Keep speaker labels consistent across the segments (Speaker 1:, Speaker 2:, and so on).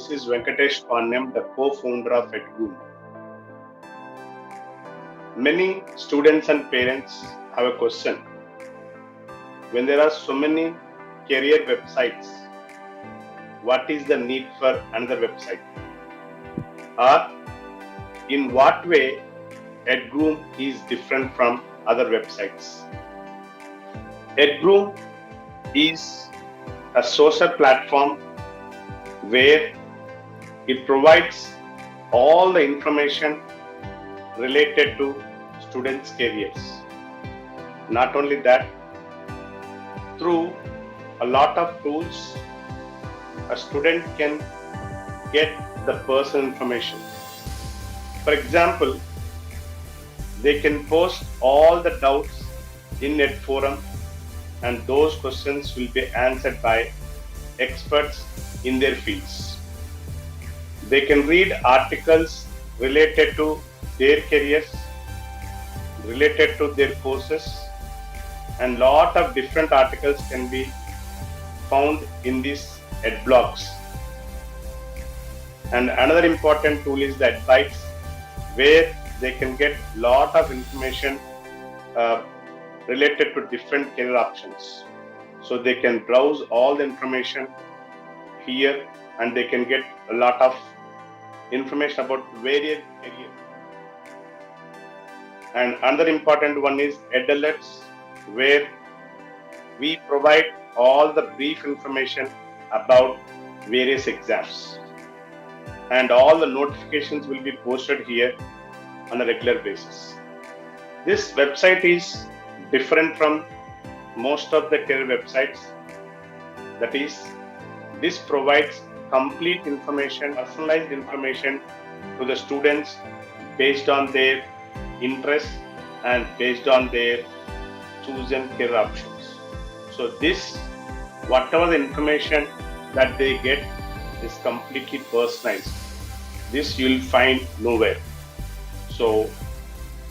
Speaker 1: this is Venkatesh Pannam, the co-founder of Edcroom. Many students and parents have a question. When there are so many career websites, what is the need for another website? Or in what way Edcroom is different from other websites? Edcroom is a social platform where it provides all the information related to students' careers. Not only that, through a lot of tools, a student can get the personal information. For example, they can post all the doubts in Net forum, and those questions will be answered by experts in their fields. They can read articles related to their careers, related to their courses, and lot of different articles can be found in these ed blogs. And another important tool is the advice, where they can get lot of information related to different career options. So they can browse all the information here, and they can get a lot of information about various careers. And another important one is Ed Alerts, where we provide all the brief information about various exams. And all the notifications will be posted here on a regular basis. This website is different from most of the career websites. That is, this provides complete information, personalized information to the students based on their interests and based on their chosen career options. So this, whatever the information that they get is completely personalized. This you will find nowhere. So,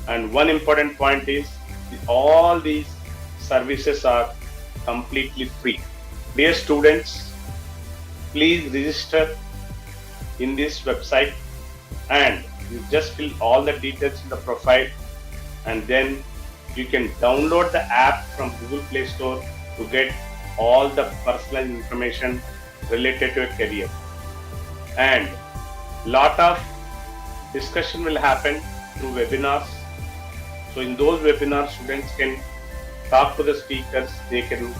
Speaker 1: and one important point is all these services are completely free. Dear students, please register in this website, and you just fill all the details in the profile, and then you can download the app from Google Play Store to get all the personalized information related to your career. And lot of discussion will happen through webinars. So in those webinars, students can talk to the speakers, they can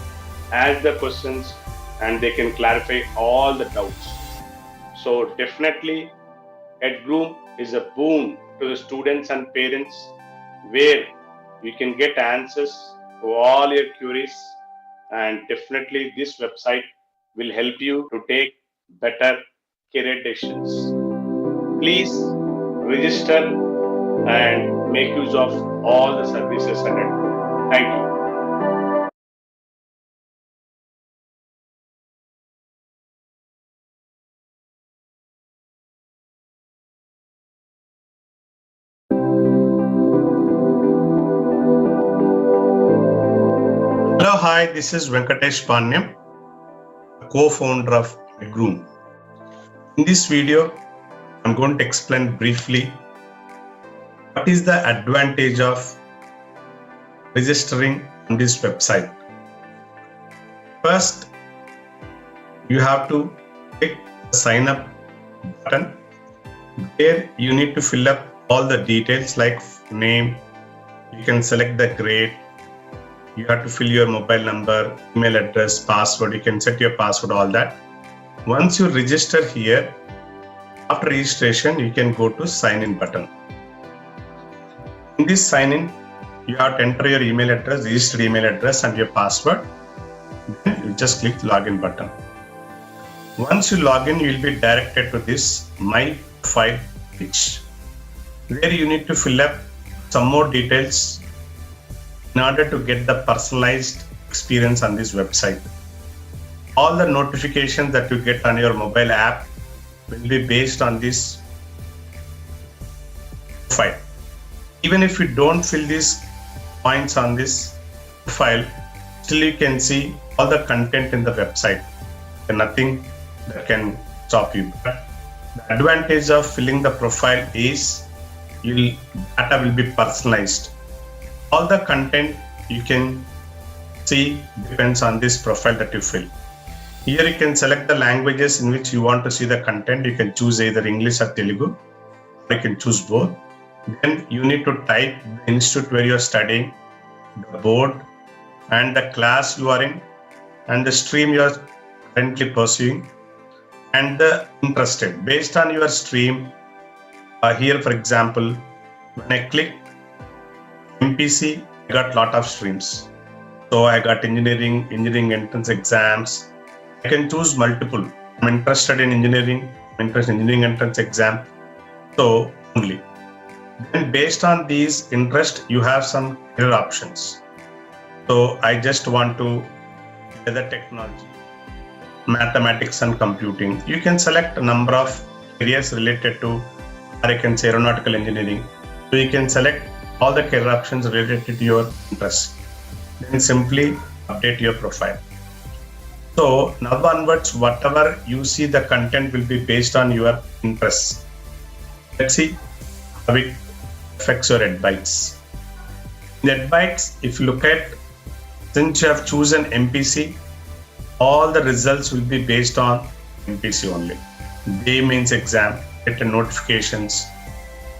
Speaker 1: ask the questions, and they can clarify all the doubts. So definitely Edcroom is a boon to the students and parents, where you can get answers to all your queries, and definitely this website will help you to take better career decisions. Please register and make use of all the services at Edcroom. Thank you. Hello, hi, this is Venkatesh Pannam, co-founder of Edcroom. In this video, I'm going to explain briefly what is the advantage of registering on this website. First, you have to click the sign up button. There you need to fill up all the details like name, you can select the grade, you have to fill your mobile number, email address, password, you can set your password, all that. Once you register here, after registration, you can go to sign in button. In this sign in, you have to enter your email address, registered email address, and your password. Then you just click login button. Once you log in, you will be directed to this My Profile page, where you need to fill up some more details in order to get the personalized experience on this website. All the notifications that you get on your mobile app will be based on this profile. Even if you don't fill these points on this profile, still you can see all the content in the website. There's nothing that can stop you. But the advantage of filling the profile is data will be personalized. All the content you can see depends on this profile that you fill. Here you can select the languages in which you want to see the content. You can choose either English or Telugu. You can choose both. Then you need to type the institute where you are studying, the board, and the class you are in, and the stream you are currently pursuing, and the interested. Based on your stream, here for example, when I click MPC, I got lot of streams. So I got engineering entrance exams. I can choose multiple. I'm interested in engineering, engineering entrance exam. So only. Then based on these interest, you have some career options. So I just want to the technology, mathematics and computing. You can select a number of areas related to, or I can say aeronautical engineering. So you can select all the career options related to your interest. Then simply update your profile. So now onwards, whatever you see, the content will be based on your interests. Let's see how it affects your advice. In advice, if you look at, since you have chosen MPC, all the results will be based on MPC only. Day means exam, get the notifications,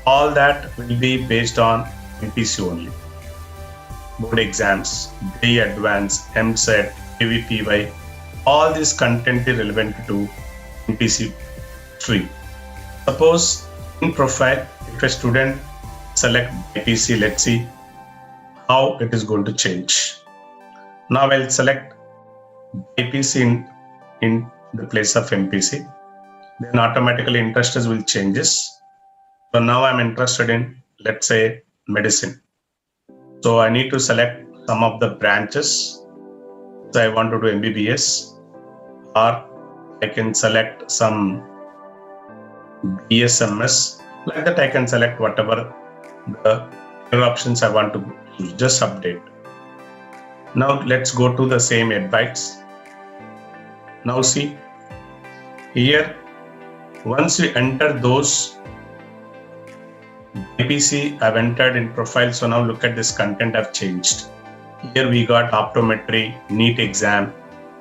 Speaker 1: all that will be based on MPC only. Board exams, day advance, MSET, AVPY, all this content is relevant to MPC 3. Suppose in profile, if a student select MPC, let's see how it is going to change. Now I'll select IPC in the place of MPC. Then automatically interests will changes. So now I'm interested in, let's say, medicine. So I need to select some of the branches. So I want to do MBBS, or I can select some BSMS. Like that I can select whatever the options I want to use. Just update. Now let's go to the same advice. Now see, here once you enter those IPC I've entered in profile, so now look at this content I've changed. Here we got optometry, Neet exam.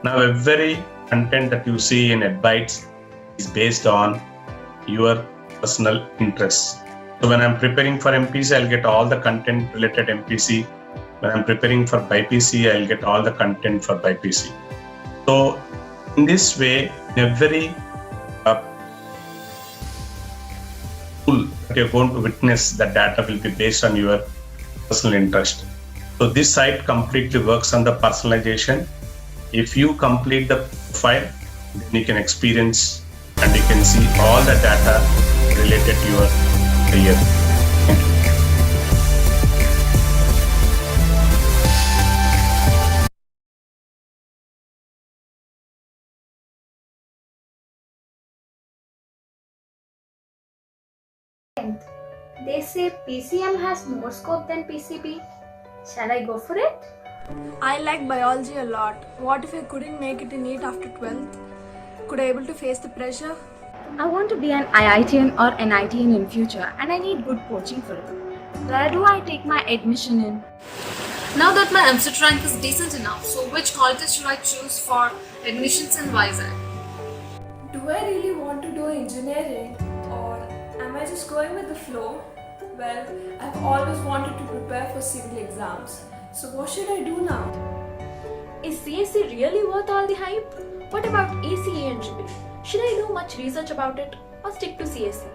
Speaker 1: Now every content that you see in advice is based on your personal interests. So when I'm preparing for MPC, I'll get all the content related MPC. When I'm preparing for BIPC, I'll get all the content for BIPC. So in this way, every tool that you're going to witness, the data will be based on your personal interest. So this site completely works on the personalization. If you complete the profile, then you can experience and you can see all the data related to your career. Thank you.
Speaker 2: They say PCM has more scope than PCB. Shall I go for it?
Speaker 3: I like biology a lot. What if I couldn't make it in Neet after 12th? Could I able to face the pressure?
Speaker 2: I want to be an IITian or NITian in future, and I need good coaching for it. Where do I take my admission in?
Speaker 4: Now that my MCET rank is decent enough, so which colleges should I choose for admissions in Vizag?
Speaker 3: Do I really want to do engineering, or am I just going with the flow? Well, I've always wanted to prepare for civil exams. So what should I do now?
Speaker 2: Is CSE really worth all the hype? What about ECE entry? Should I do much research about it or stick to CSE?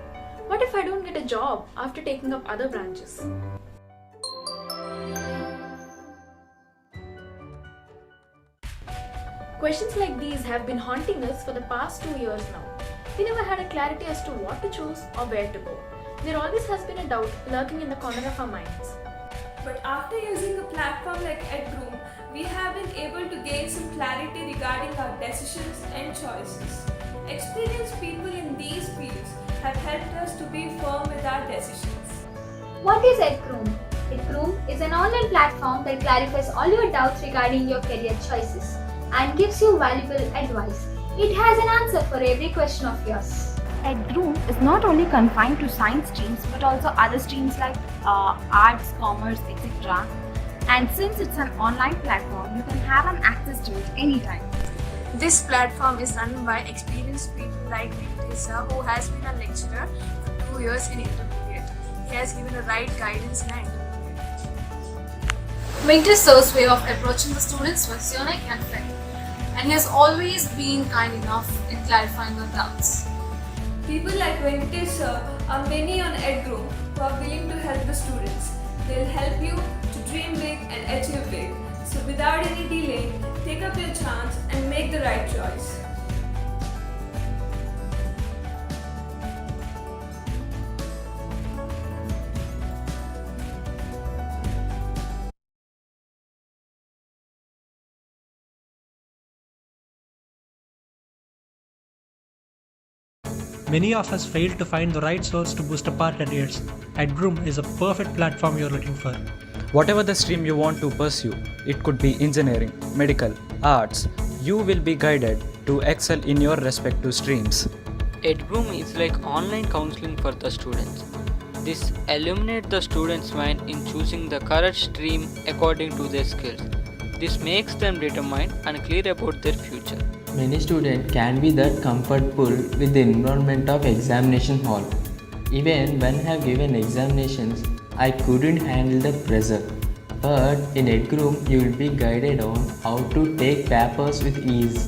Speaker 2: What if I don't get a job after taking up other branches? Questions like these have been haunting us for the past 2 years now. We never had a clarity as to what to choose or where to go. There always has been a doubt lurking in the corner of our minds.
Speaker 3: But after using a platform like Edcroom, we have been able to gain some clarity regarding our decisions and choices. Experienced people in these fields have helped us to be firm with our decisions.
Speaker 2: What is Edcroom? Edcroom is an online platform that clarifies all your doubts regarding your career choices and gives you valuable advice.
Speaker 5: It has an answer for every question of yours.
Speaker 6: Edcroom is not only confined to science streams but also other streams like arts, commerce, etc. And since it's an online platform, you can have an access to it anytime.
Speaker 4: This platform is run by experienced people like Neet, who has been a lecturer for 2 years in intermediate. He has given the right guidance in an intermediate. Venkatesh way of approaching the students was unique and friendly, and he has always been kind enough in clarifying the doubts.
Speaker 3: People like Venkatesh sir are many on Edcroom who are willing to help the students. They'll help you to dream big and achieve big. So without any delay, take up your chance and make the right choice.
Speaker 7: Many of us fail to find the right source to boost up our careers. Edcroom is a perfect platform you're looking for.
Speaker 8: Whatever the stream you want to pursue, it could be engineering, medical, arts, you will be guided to excel in your respective streams.
Speaker 9: Edcroom is like online counseling for the students. This illuminates the students' mind in choosing the correct stream according to their skills. This makes them determined and clear about their future.
Speaker 10: Many students can be that comfortable with the environment of examination hall. Even when I have given examinations, I couldn't handle the pressure. But in Edcroom, you will be guided on how to take papers with ease.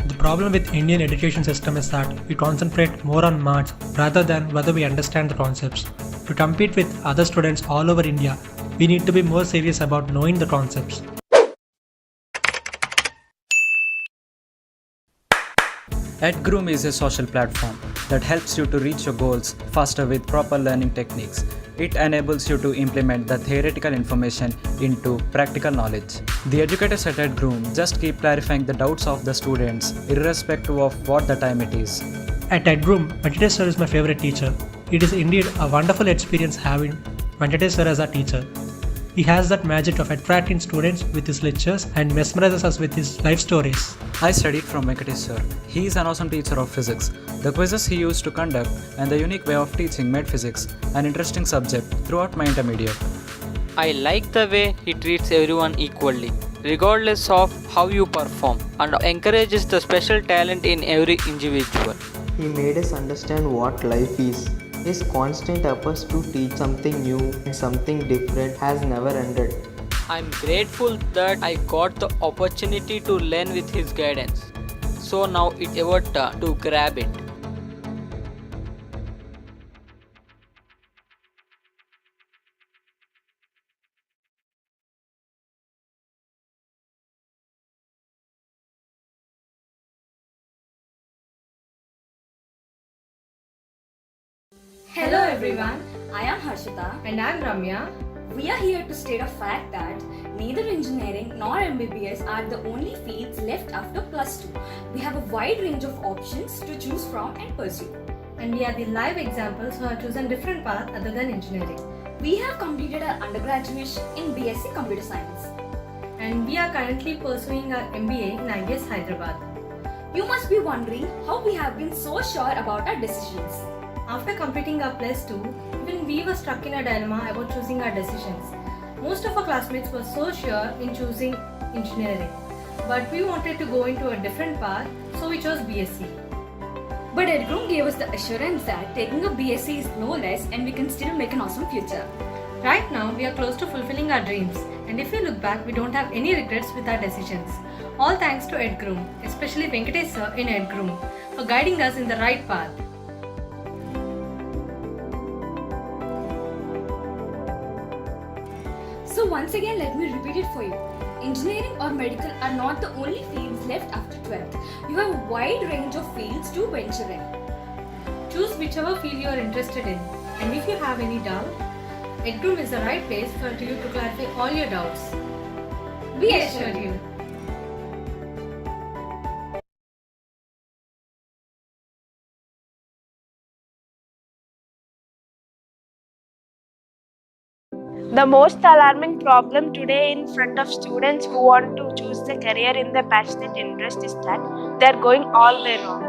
Speaker 7: The problem with Indian education system is that we concentrate more on marks rather than whether we understand the concepts. To compete with other students all over India, we need to be more serious about knowing the concepts.
Speaker 8: Edcroom is a social platform that helps you to reach your goals faster with proper learning techniques. It enables you to implement the theoretical information into practical knowledge. The educators at Edcroom just keep clarifying the doubts of the students irrespective of what the time it is.
Speaker 7: At Edcroom, Venkatesh sir is my favorite teacher. It is indeed a wonderful experience having Venkatesh sir as a teacher. He has that magic of attracting students with his lectures and mesmerizes us with his life stories.
Speaker 8: I studied from Venkateswar sir. He is an awesome teacher of physics. The quizzes he used to conduct and the unique way of teaching made physics an interesting subject throughout my intermediate.
Speaker 9: I like the way he treats everyone equally, regardless of how you perform, and encourages the special talent in every individual.
Speaker 10: He made us understand what life is. His constant efforts to teach something new and something different has never ended.
Speaker 9: I'm grateful that I got the opportunity to learn with his guidance. So now it's our turn to grab it.
Speaker 11: Hello everyone, I am Harshita
Speaker 12: and I am Ramya.
Speaker 11: We are here to state a fact that neither engineering nor MBBS are the only fields left after plus 2. We have a wide range of options to choose from and pursue.
Speaker 12: And we are the live examples who have chosen different paths other than engineering.
Speaker 11: We have completed our undergraduate in BSc Computer Science.
Speaker 12: And we are currently pursuing our MBA in IBS Hyderabad.
Speaker 11: You must be wondering how we have been so sure about our decisions.
Speaker 12: After completing our plus 2, even we were stuck in a dilemma about choosing our decisions. Most of our classmates were so sure in choosing engineering. But we wanted to go into a different path, so we chose BSc.
Speaker 11: But Edcroom gave us the assurance that taking a BSc is no less and we can still make an awesome future.
Speaker 12: Right now, we are close to fulfilling our dreams. And if we look back, we don't have any regrets with our decisions. All thanks to Edcroom, especially Venkatesh sir in Edcroom, for guiding us in the right path.
Speaker 11: So once again, let me repeat it for you. Engineering or medical are not the only fields left after 12th. You have a wide range of fields to venture in.
Speaker 12: Choose whichever field you are interested in. And if you have any doubt, Edcroom is the right place for you to clarify all your doubts. We assure you.
Speaker 13: The most alarming problem today in front of students who want to choose the career in their passionate interest is that they are going all way wrong.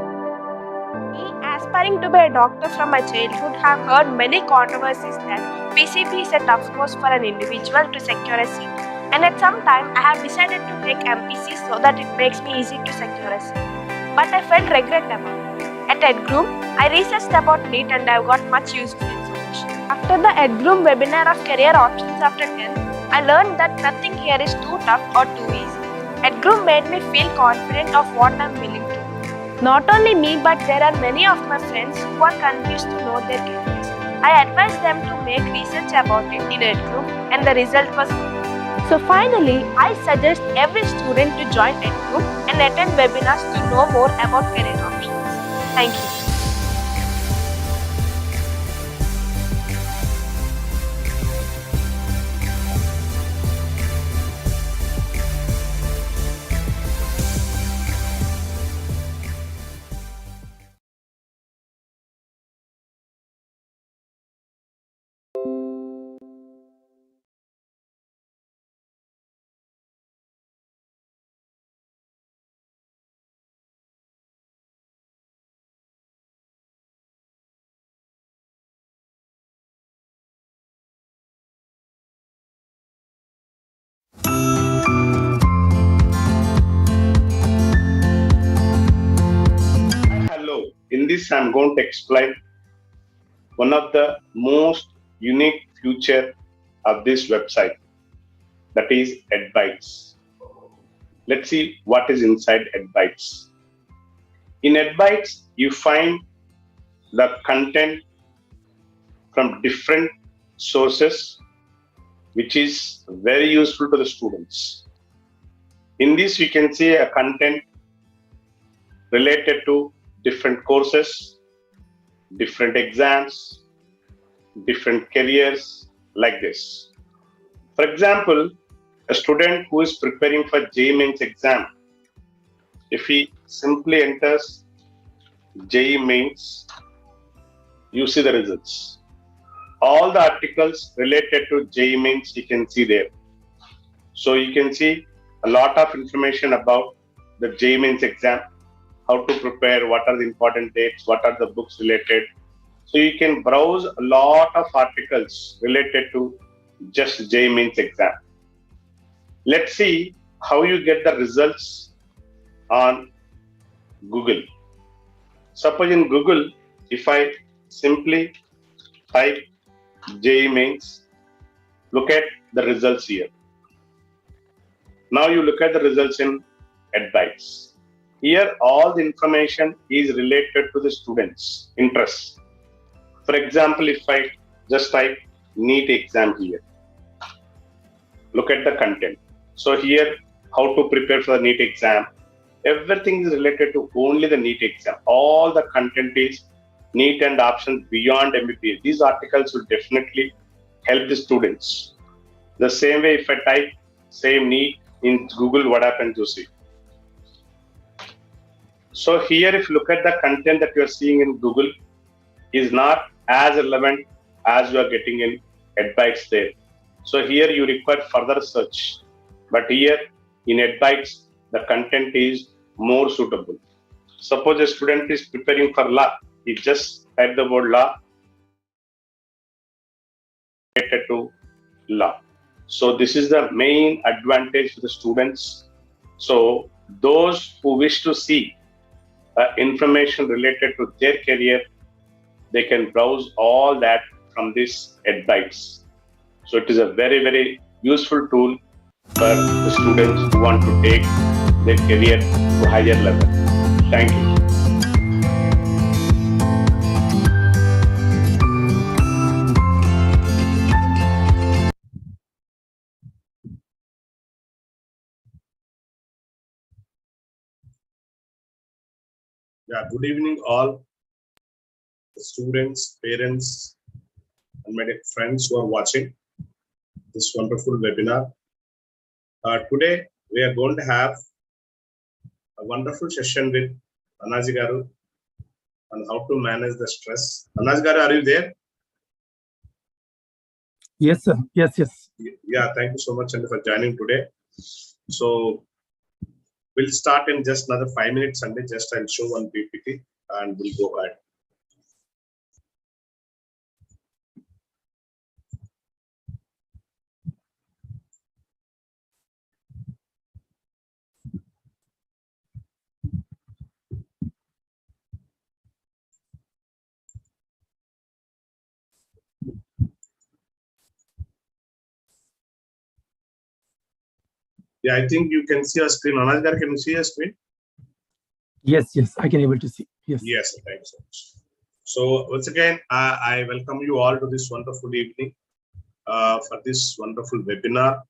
Speaker 13: Me, aspiring to be a doctor from my childhood, have heard many controversies that PCB is a tough course for an individual to secure a seat. And at some time, I have decided to take MPC so that it makes me easy to secure a seat. But I felt regret about it. At Edcroom, I researched about Neet and I've got much useful information. After the Edcroom webinar of career options after 10th, I learned that nothing here is too tough or too easy. Edcroom made me feel confident of what I'm willing to do. Not only me, but there are many of my friends who are confused to know their careers. I advised them to make research about it in Edcroom and the result was good. So finally, I suggest every student to join Edcroom and attend webinars to know more about career options. Thank you.
Speaker 1: Hello. In this, I'm going to explain one of the most unique feature of this website, that is EdBytes. Let's see what is inside EdBytes. In EdBytes, you find the content from different sources, which is very useful to the students. In this, we can see a content related to different courses, different exams, different careers, like this. For example, a student who is preparing for JEE Mains exam, if he simply enters JEE Mains, you see the results. All the articles related to JEE Mains you can see there. So you can see a lot of information about the JEE Mains exam, how to prepare, what are the important dates, what are the books related. So you can browse a lot of articles related to just JEE Mains exam. Let's see how you get the results on Google. Suppose in Google, if I simply type JEE Mains, look at the results here. Now you look at the results in EdBytes. Here, all the information is related to the students' interests. For example, if I just type Neet exam here, look at the content. So here, how to prepare for the Neet exam. Everything is related to only the Neet exam. All the content is Neet and options beyond MBBS. These articles will definitely help the students. The same way, if I type same Neet in Google, what happens you see? So here, if you look at the content that you are seeing in Google, is not as relevant as you are getting in EdBytes there. So here you require further search. But here in EdBytes, the content is more suitable. Suppose a student is preparing for law, he just type the word law related to law. So this is the main advantage for the students. So those who wish to see information related to their career, they can browse all that from this EdBytes. So it is a very, very useful tool for the students who want to take their career to higher level. Thank you. Yeah, good evening all students, parents, and my friends who are watching this wonderful webinar. Today, we are going to have a wonderful session with Annaji garu on how to manage the stress. Annaji garu, are you there?
Speaker 14: Yes, sir. Yes, yes.
Speaker 1: Yeah, thank you so much, Sandy, for joining today. So we'll start in just another 5 minutes, Sunday. Just I'll show one PPT and we'll go ahead. Yeah, I think you can see a screen. Annaji, can you see a screen?
Speaker 14: Yes, yes, I can able to see. Yes.
Speaker 1: Yes, thank you so much. So once again, I welcome you all to this wonderful evening for this wonderful webinar.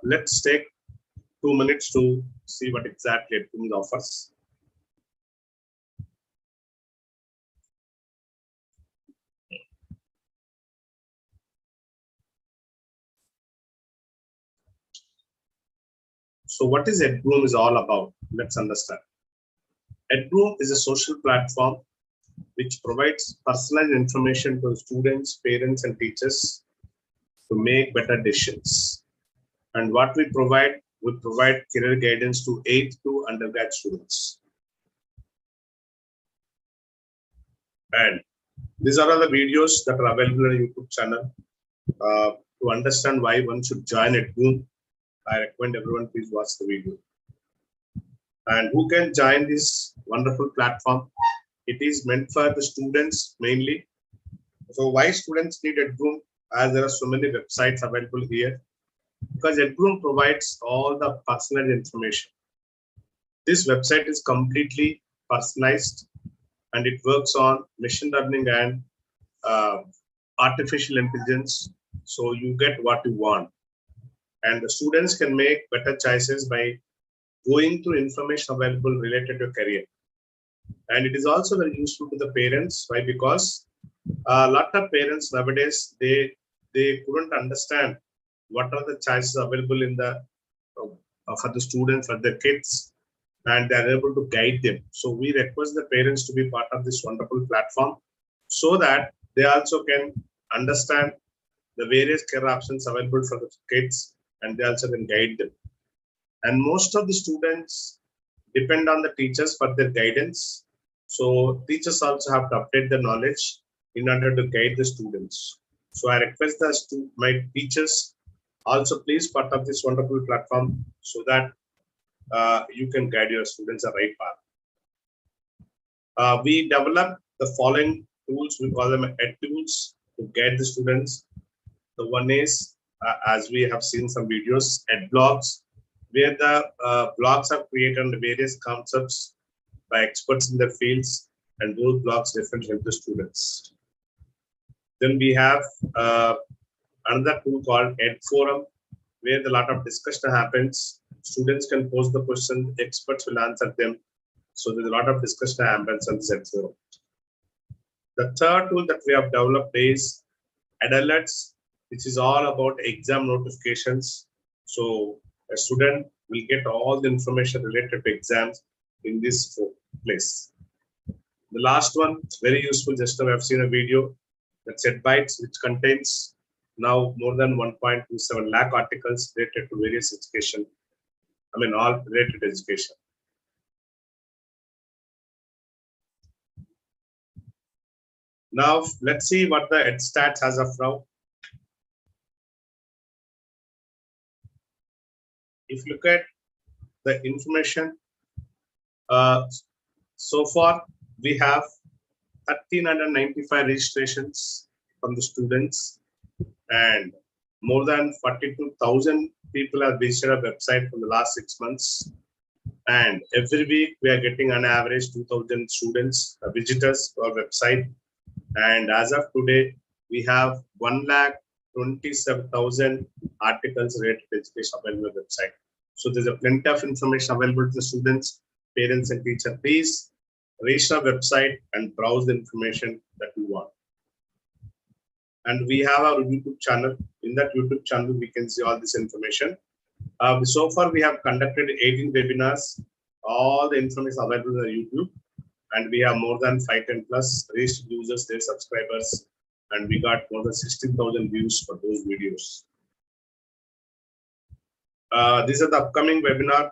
Speaker 1: Let's take 2 minutes to see what exactly Edcroom offers. So what is Edcroom is all about? Let's understand. Edcroom is a social platform which provides personalized information to students, parents, and teachers to make better decisions. And what we provide career guidance to 8th to undergrad students. And these are all the videos that are available on YouTube channel. To understand why one should join Edcroom, I recommend everyone please watch the video. And who can join this wonderful platform? It is meant for the students mainly. So why students need Edcroom? As there are so many websites available here. Because Edcroom provides all the personal information. This website is completely personalized and it works on machine learning and artificial intelligence. So you get what you want. And the students can make better choices by going through information available related to career. And it is also very useful to the parents. Why? Because a lot of parents nowadays, they couldn't understand what are the choices available in the for the students, for the kids, and they are able to guide them. So we request the parents to be part of this wonderful platform so that they also can understand the various career options available for the kids and they also can guide them. And most of the students depend on the teachers for their guidance. So teachers also have to update the knowledge in order to guide the students. So I request us to my teachers also please part of this wonderful platform so that you can guide your students the right path. We develop the following tools, we call them ed tools to guide the students. The one is, as we have seen some videos, ed blogs, where the blogs are created on the various concepts by experts in their fields, and those blogs definitely help the students. Then we have another tool called Ed Forum, where a lot of discussion happens. Students can pose the question, experts will answer them. So there's a lot of discussion happens on this Ed Forum. The third tool that we have developed is Ed Alerts, which is all about exam notifications. So a student will get all the information related to exams in this place. The last one, very useful, just now I've seen a video, that's EdBytes, which contains now more than 1.27 lakh articles related to various education. I mean, all related to education. Now, let's see what the EdStats has of now. If you look at the information, so far we have 1,395 registrations from the students and more than 42,000 people have visited our website for the last 6 months. And every week we are getting on average 2,000 students, visitors to our website. And as of today, we have 1,27,000 articles related to education available on the website. So there's a plenty of information available to the students, parents, and teachers. Please reach our website and browse the information that you want. And we have our YouTube channel. In that YouTube channel, we can see all this information. So far, we have conducted 18 webinars. All the information available on YouTube. And we have more than 510 plus reached users, their subscribers, and we got more than 16,000 views for those videos. These are the upcoming webinar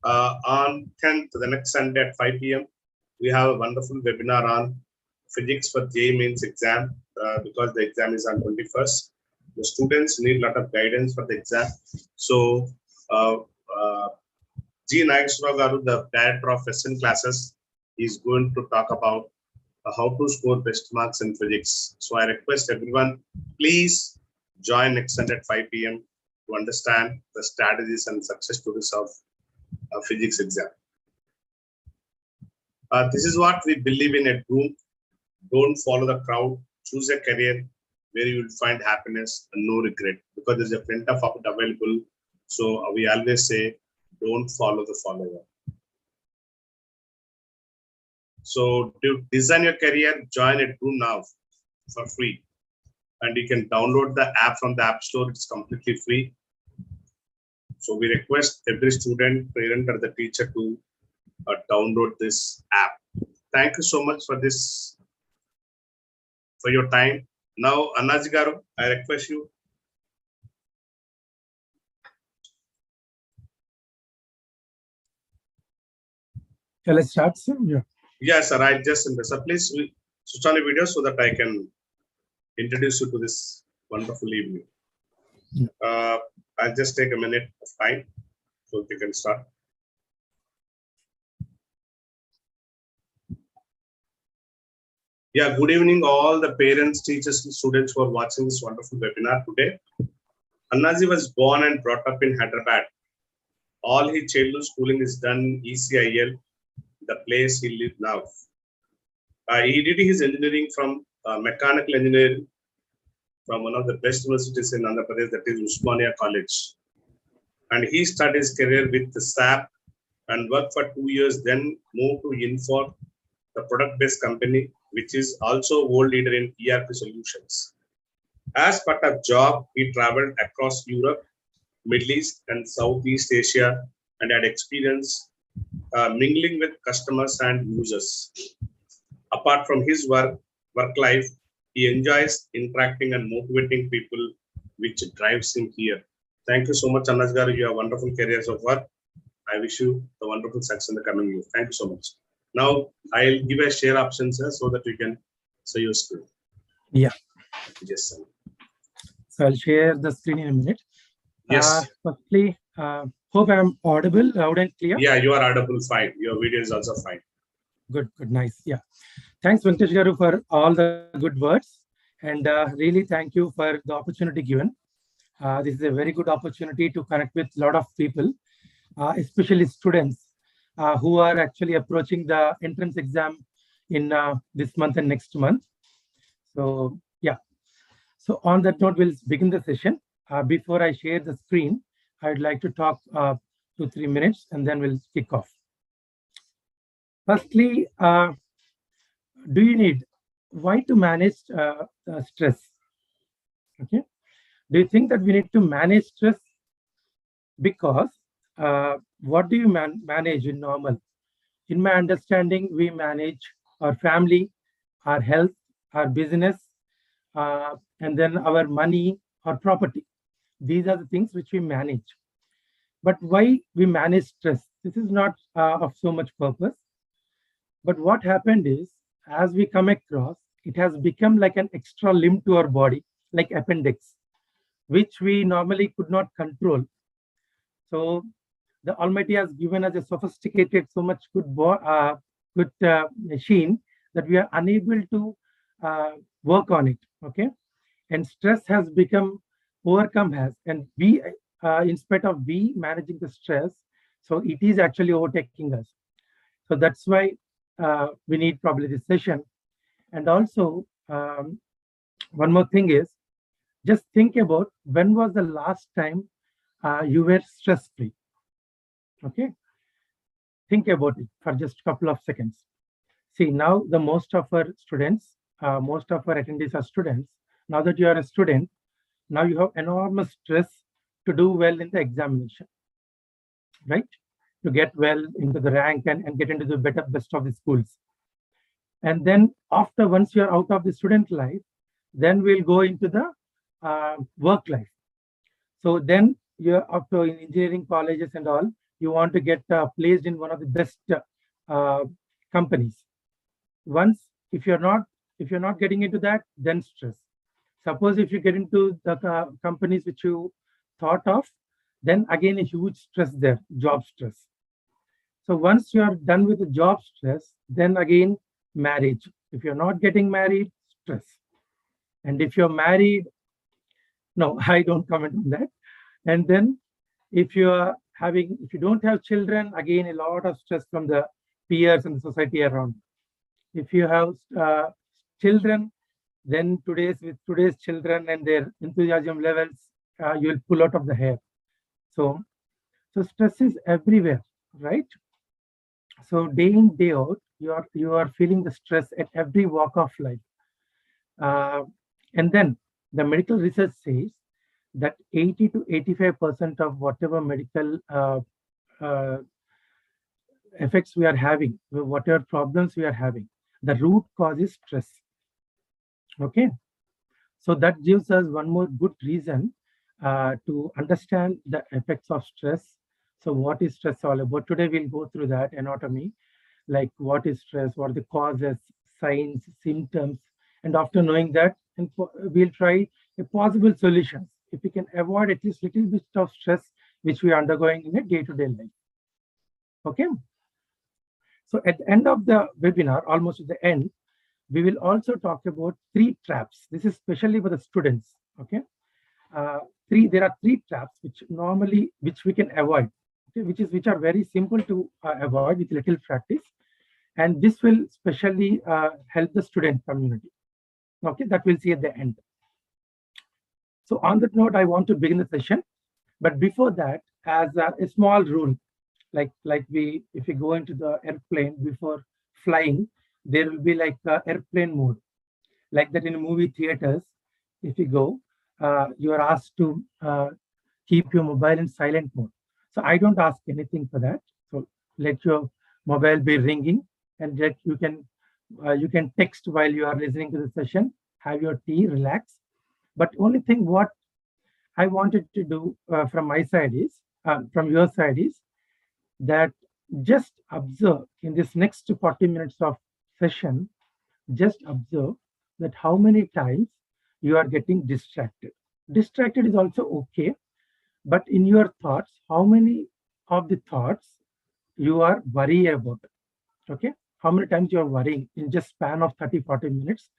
Speaker 1: on 10th, the next Sunday at 5 p.m. We have a wonderful webinar on physics for JEE Mains exam because the exam is on 21st. The students need a lot of guidance for the exam. So, G. Nageswara Garu, the director of SN classes, is going to talk about how to score best marks in physics. So, I request everyone, please join next Sunday at 5 p.m. to understand the strategies and success stories of a physics exam. This is what we believe in at Edcroom. Don't follow the crowd. Choose a career where you will find happiness and no regret, because there's a plenty of it available. So we always say, don't follow the follower. So to design your career, join Edcroom now for free. And you can download the app from the App Store. It's completely free. So we request every student, parent, or the teacher to download this app. Thank you so much for this, for your time. Now, Annaji Garu, I request you.
Speaker 14: Shall I start, sir? Yeah.
Speaker 1: Yes, sir. I just sir, please switch on the video so that I can introduce you to this wonderful evening.
Speaker 14: Yeah.
Speaker 1: I'll just take a minute of time so we can start. Yeah, good evening, all the parents, teachers, and students who are watching this wonderful webinar today. Annaji was born and brought up in Hyderabad. All his childhood schooling is done in ECIL, the place he lives now. He did his engineering from mechanical engineering from one of the best universities in Andhra Pradesh, that is Usmania College. And he started his career with the SAP and worked for 2 years, then moved to Infor, the product-based company, which is also world leader in ERP solutions. As part of job, he traveled across Europe, Middle East, and Southeast Asia, and had experience mingling with customers and users. Apart from his work life, he enjoys interacting and motivating people, which drives him here. Thank you so much, Annaji Garu. You have wonderful career so far. I wish you the wonderful success in the coming year. Thank you so much. Now, I'll give a share option, sir, so that you can see your screen.
Speaker 14: Yeah.
Speaker 1: Yes, sir.
Speaker 14: So I'll share the screen in a minute.
Speaker 1: Yes.
Speaker 14: Firstly, hope I'm audible, loud and clear.
Speaker 1: Yeah, you are audible fine. Your video is also fine.
Speaker 14: Good, nice. Yeah. Thanks, Venkatesh Garu, for all the good words. And really thank you for the opportunity given. This is a very good opportunity to connect with a lot of people, especially students who are actually approaching the entrance exam in this month and next month. So, yeah. So on that note, we'll begin the session. Before I share the screen, I'd like to talk 2-3 minutes and then we'll kick off. Firstly, do you need why to manage stress? Okay. Do you think that we need to manage stress? Because what do you manage in normal? In my understanding, we manage our family, our health, our business, and then our money or property. These are the things which we manage. But why we manage stress? This is not of so much purpose. But what happened is, as we come across, it has become like an extra limb to our body, like appendix, which we normally could not control. So the Almighty has given us a sophisticated, so much good machine that we are unable to work on it. Okay, and stress has become overcome and we, in spite of we managing the stress, so it is actually overtaking us. So that's why we need probably this session. And also, one more thing is, just think about when was the last time you were stress-free. Okay, think about it for just a couple of seconds. See, now the most of our students, most of our attendees are students. Now that you are a student, now you have enormous stress to do well in the examination, right? To get well into the rank and get into the best of the schools. And then after, once you're out of the student life, Then we'll go into the work life. So then you're up to in engineering colleges and all, you want to get placed in one of the best companies. Once, if you're not getting into that, then stress. Suppose if you get into the companies which you thought of, then again a huge stress there, job stress. So once you are done with the job stress, then again marriage. If you're not getting married, stress. And if you're married, no, I don't comment on that. And then if you don't have children, again a lot of stress from the peers and the society around. If you have children, then with today's children and their enthusiasm levels, you will pull out of the hair. So stress is everywhere, right? So day in, day out, you are feeling the stress at every walk of life. And then the medical research says that 80 to 85% of whatever medical effects we are having, whatever problems we are having, the root cause is stress. Okay, so that gives us one more good reason to understand the effects of stress. So what is stress all about? Today we'll go through that anatomy, like what is stress, what are the causes, signs, symptoms, and after knowing that, we'll try a possible solutions if we can avoid at least little bit of stress which we are undergoing in a day-to-day life. Okay. So at the end of the webinar, almost at the end, we will also talk about 3 traps. This is especially for the students. Okay. There are 3 traps which we can avoid, okay, which are very simple to avoid with little practice, and this will especially help the student community. Okay, that we'll see at the end. So on that note, I want to begin the session, but before that, as a small rule, like if you go into the airplane before flying, there will be like airplane mode, like that in movie theaters. If you go, you are asked to keep your mobile in silent mode. So I don't ask anything for that. So let your mobile be ringing, and that you can text while you are listening to the session, have your tea, relax. But only thing what I wanted to do from my side is, from your side is, that just observe in this next 40 minutes of session, just observe that how many times you are getting distracted. Distracted is also okay, but in your thoughts, how many of the thoughts you are worried about? Okay, how many times you are worrying in just span of 30-40 minutes?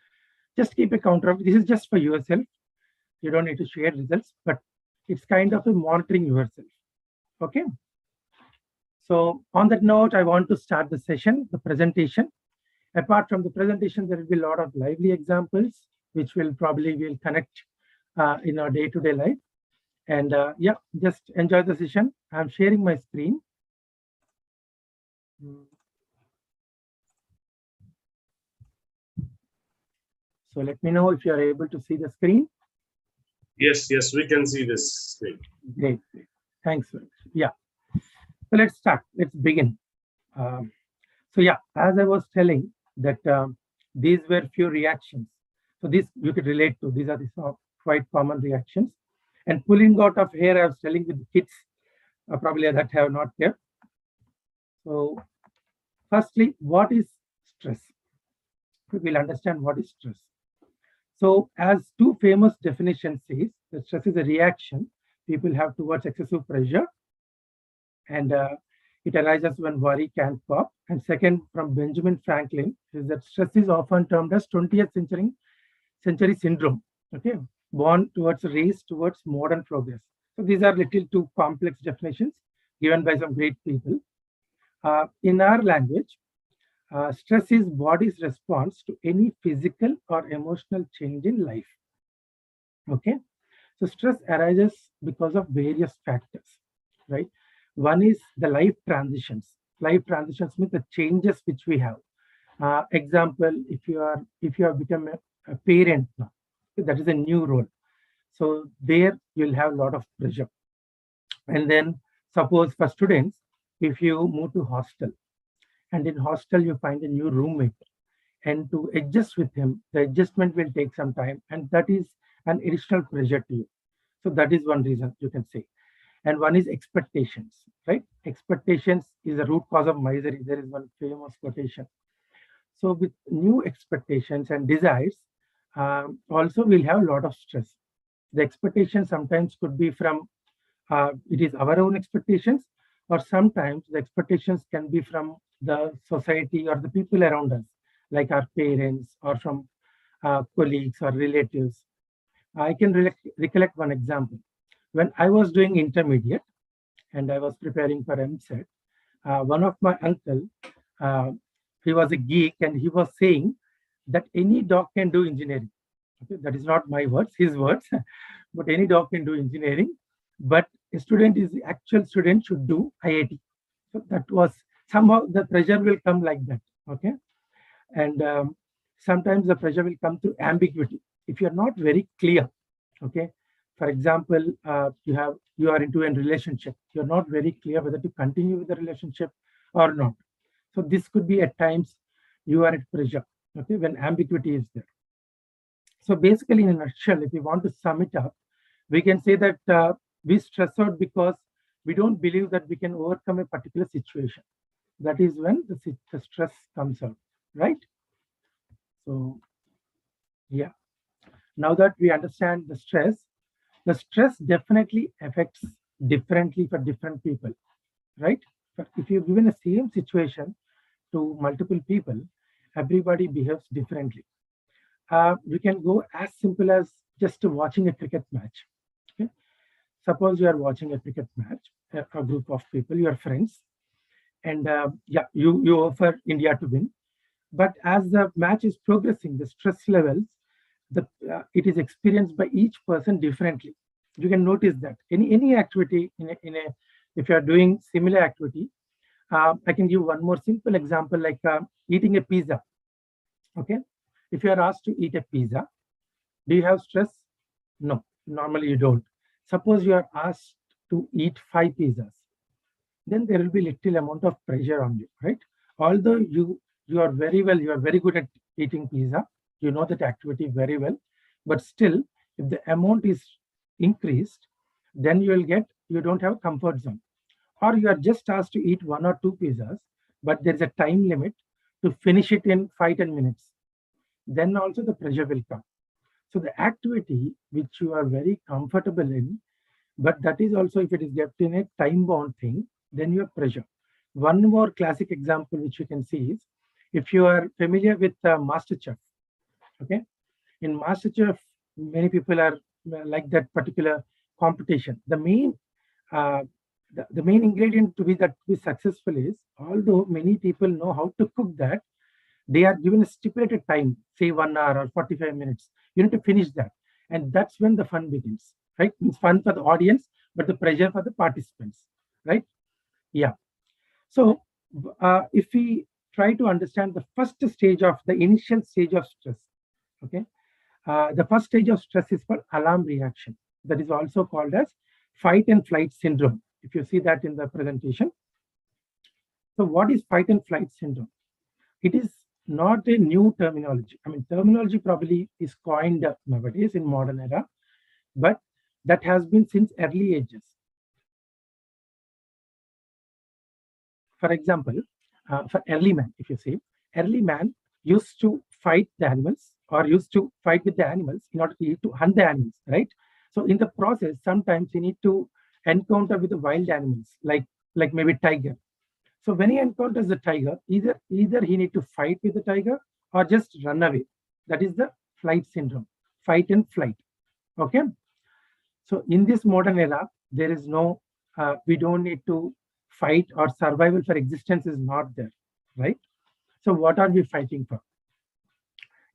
Speaker 14: Just keep a counter of this. Is just for yourself. You don't need to share results, but it's kind of a monitoring yourself. Okay. So on that note, I want to start the session, the presentation. Apart from the presentation, there will be a lot of lively examples, which will connect in our day-to-day life. And yeah, just enjoy the session. I'm sharing my screen. So let me know if you are able to see the screen.
Speaker 15: Yes, we can see this screen.
Speaker 14: Great. Thanks. Yeah. So let's start. Let's begin. So yeah, as I was telling that these were few reactions. So this you could relate to. These are the quite common reactions. And pulling out of hair, I was telling with the kids, probably that have not kept. So firstly, what is stress? We'll understand what is stress. So as 2 famous definitions says, that stress is a reaction people have towards excessive pressure, and it arises when worry can't cope. And second, from Benjamin Franklin, is that stress is often termed as 20th century syndrome. Okay, born towards a race towards modern progress. So these are little too complex definitions given by some great people. In our language, stress is body's response to any physical or emotional change in life. Okay, so stress arises because of various factors, right? One is the life transitions. Life transitions means the changes which we have. Example, if you have become a parent now, that is a new role. So there you'll have a lot of pressure. And then suppose for students, if you move to hostel, and in hostel you find a new roommate, and to adjust with him, the adjustment will take some time, and that is an additional pressure to you. So that is one reason you can say. And one is expectations, right? Expectations is the root cause of misery. There is one famous quotation. So with new expectations and desires, also we'll have a lot of stress. The expectation sometimes could be from it is our own expectations, or sometimes the expectations can be from the society or the people around us, like our parents or from colleagues or relatives. I can recollect one example. When I was doing intermediate and I was preparing for MSET, one of my uncle, uh, he was a geek, and he was saying that any dog can do engineering. Okay, that is not my words, his words, but any dog can do engineering. But a student is the actual student should do IIT. So that was somehow the pressure will come like that. Okay, and sometimes the pressure will come through ambiguity. If you are not very clear, okay, for example, you are into a relationship, you're not very clear whether to continue with the relationship or not. So this could be at times you are at pressure, okay, when ambiguity is there. So basically, in a nutshell, if we want to sum it up, we can say that we stress out because we don't believe that we can overcome a particular situation. That is when the stress comes out, right? So, yeah. Now that we understand the stress definitely affects differently for different people, right? But if you're given the same situation to multiple people, everybody behaves differently. We can go as simple as just watching a cricket match. Okay? Suppose you are watching a cricket match, a group of people, your friends, and yeah, you offer India to win. But as the match is progressing, the stress levels, it is experienced by each person differently. You can notice that any activity if you are doing similar activity, I can give one more simple example, like eating a pizza. Okay, if you are asked to eat a pizza, do you have stress? No, normally you don't. Suppose you are asked to eat 5 pizzas, then there will be little amount of pressure on you, right? Although you are very good at eating pizza, you know that activity very well, but still, if the amount is increased, then you don't have a comfort zone. Or you are just asked to eat 1 or 2 pizzas, but there is a time limit to finish it in 5-10 minutes. Then also the pressure will come. So the activity which you are very comfortable in, but that is also if it is kept in a time bound thing, then you have pressure. One more classic example which you can see is if you are familiar with MasterChef. Okay, in MasterChef, many people are like that particular competition. The main ingredient to be successful is, although many people know how to cook that, they are given a stipulated time, say 1 hour or 45 minutes. You need to finish that, and that's when the fun begins. Right? It's fun for the audience, but the pressure for the participants. Right? Yeah. So if we try to understand the first stage of the initial stage of stress, okay, the first stage of stress is called alarm reaction. That is also called as fight and flight syndrome. If you see that in the presentation. So what is fight and flight syndrome? It is not a new terminology. I mean, terminology probably is coined nowadays in modern era, but that has been since early ages. For example, for early man, if you see, early man used to fight the animals or used to fight with the animals in order to hunt the animals, right? So in the process, sometimes you need to encounter with the wild animals, like maybe tiger. So when he encounters the tiger, either he need to fight with the tiger or just run away. That is the flight syndrome, fight and flight. Okay. So in this modern era, there is no, we don't need to fight, or survival for existence is not there, right? So what are we fighting for?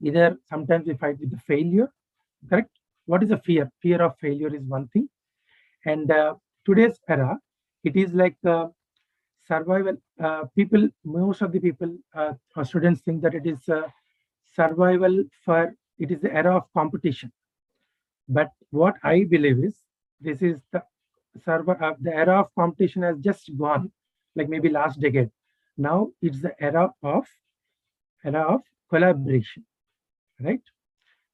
Speaker 14: Either sometimes we fight with the failure, correct? What is the fear? Fear of failure is one thing. And today's era, it is like survival. Most of the people or students think that it is survival for, it is the era of competition. But what I believe is, this is the era of competition has just gone, like maybe last decade. Now it's the era of collaboration, right?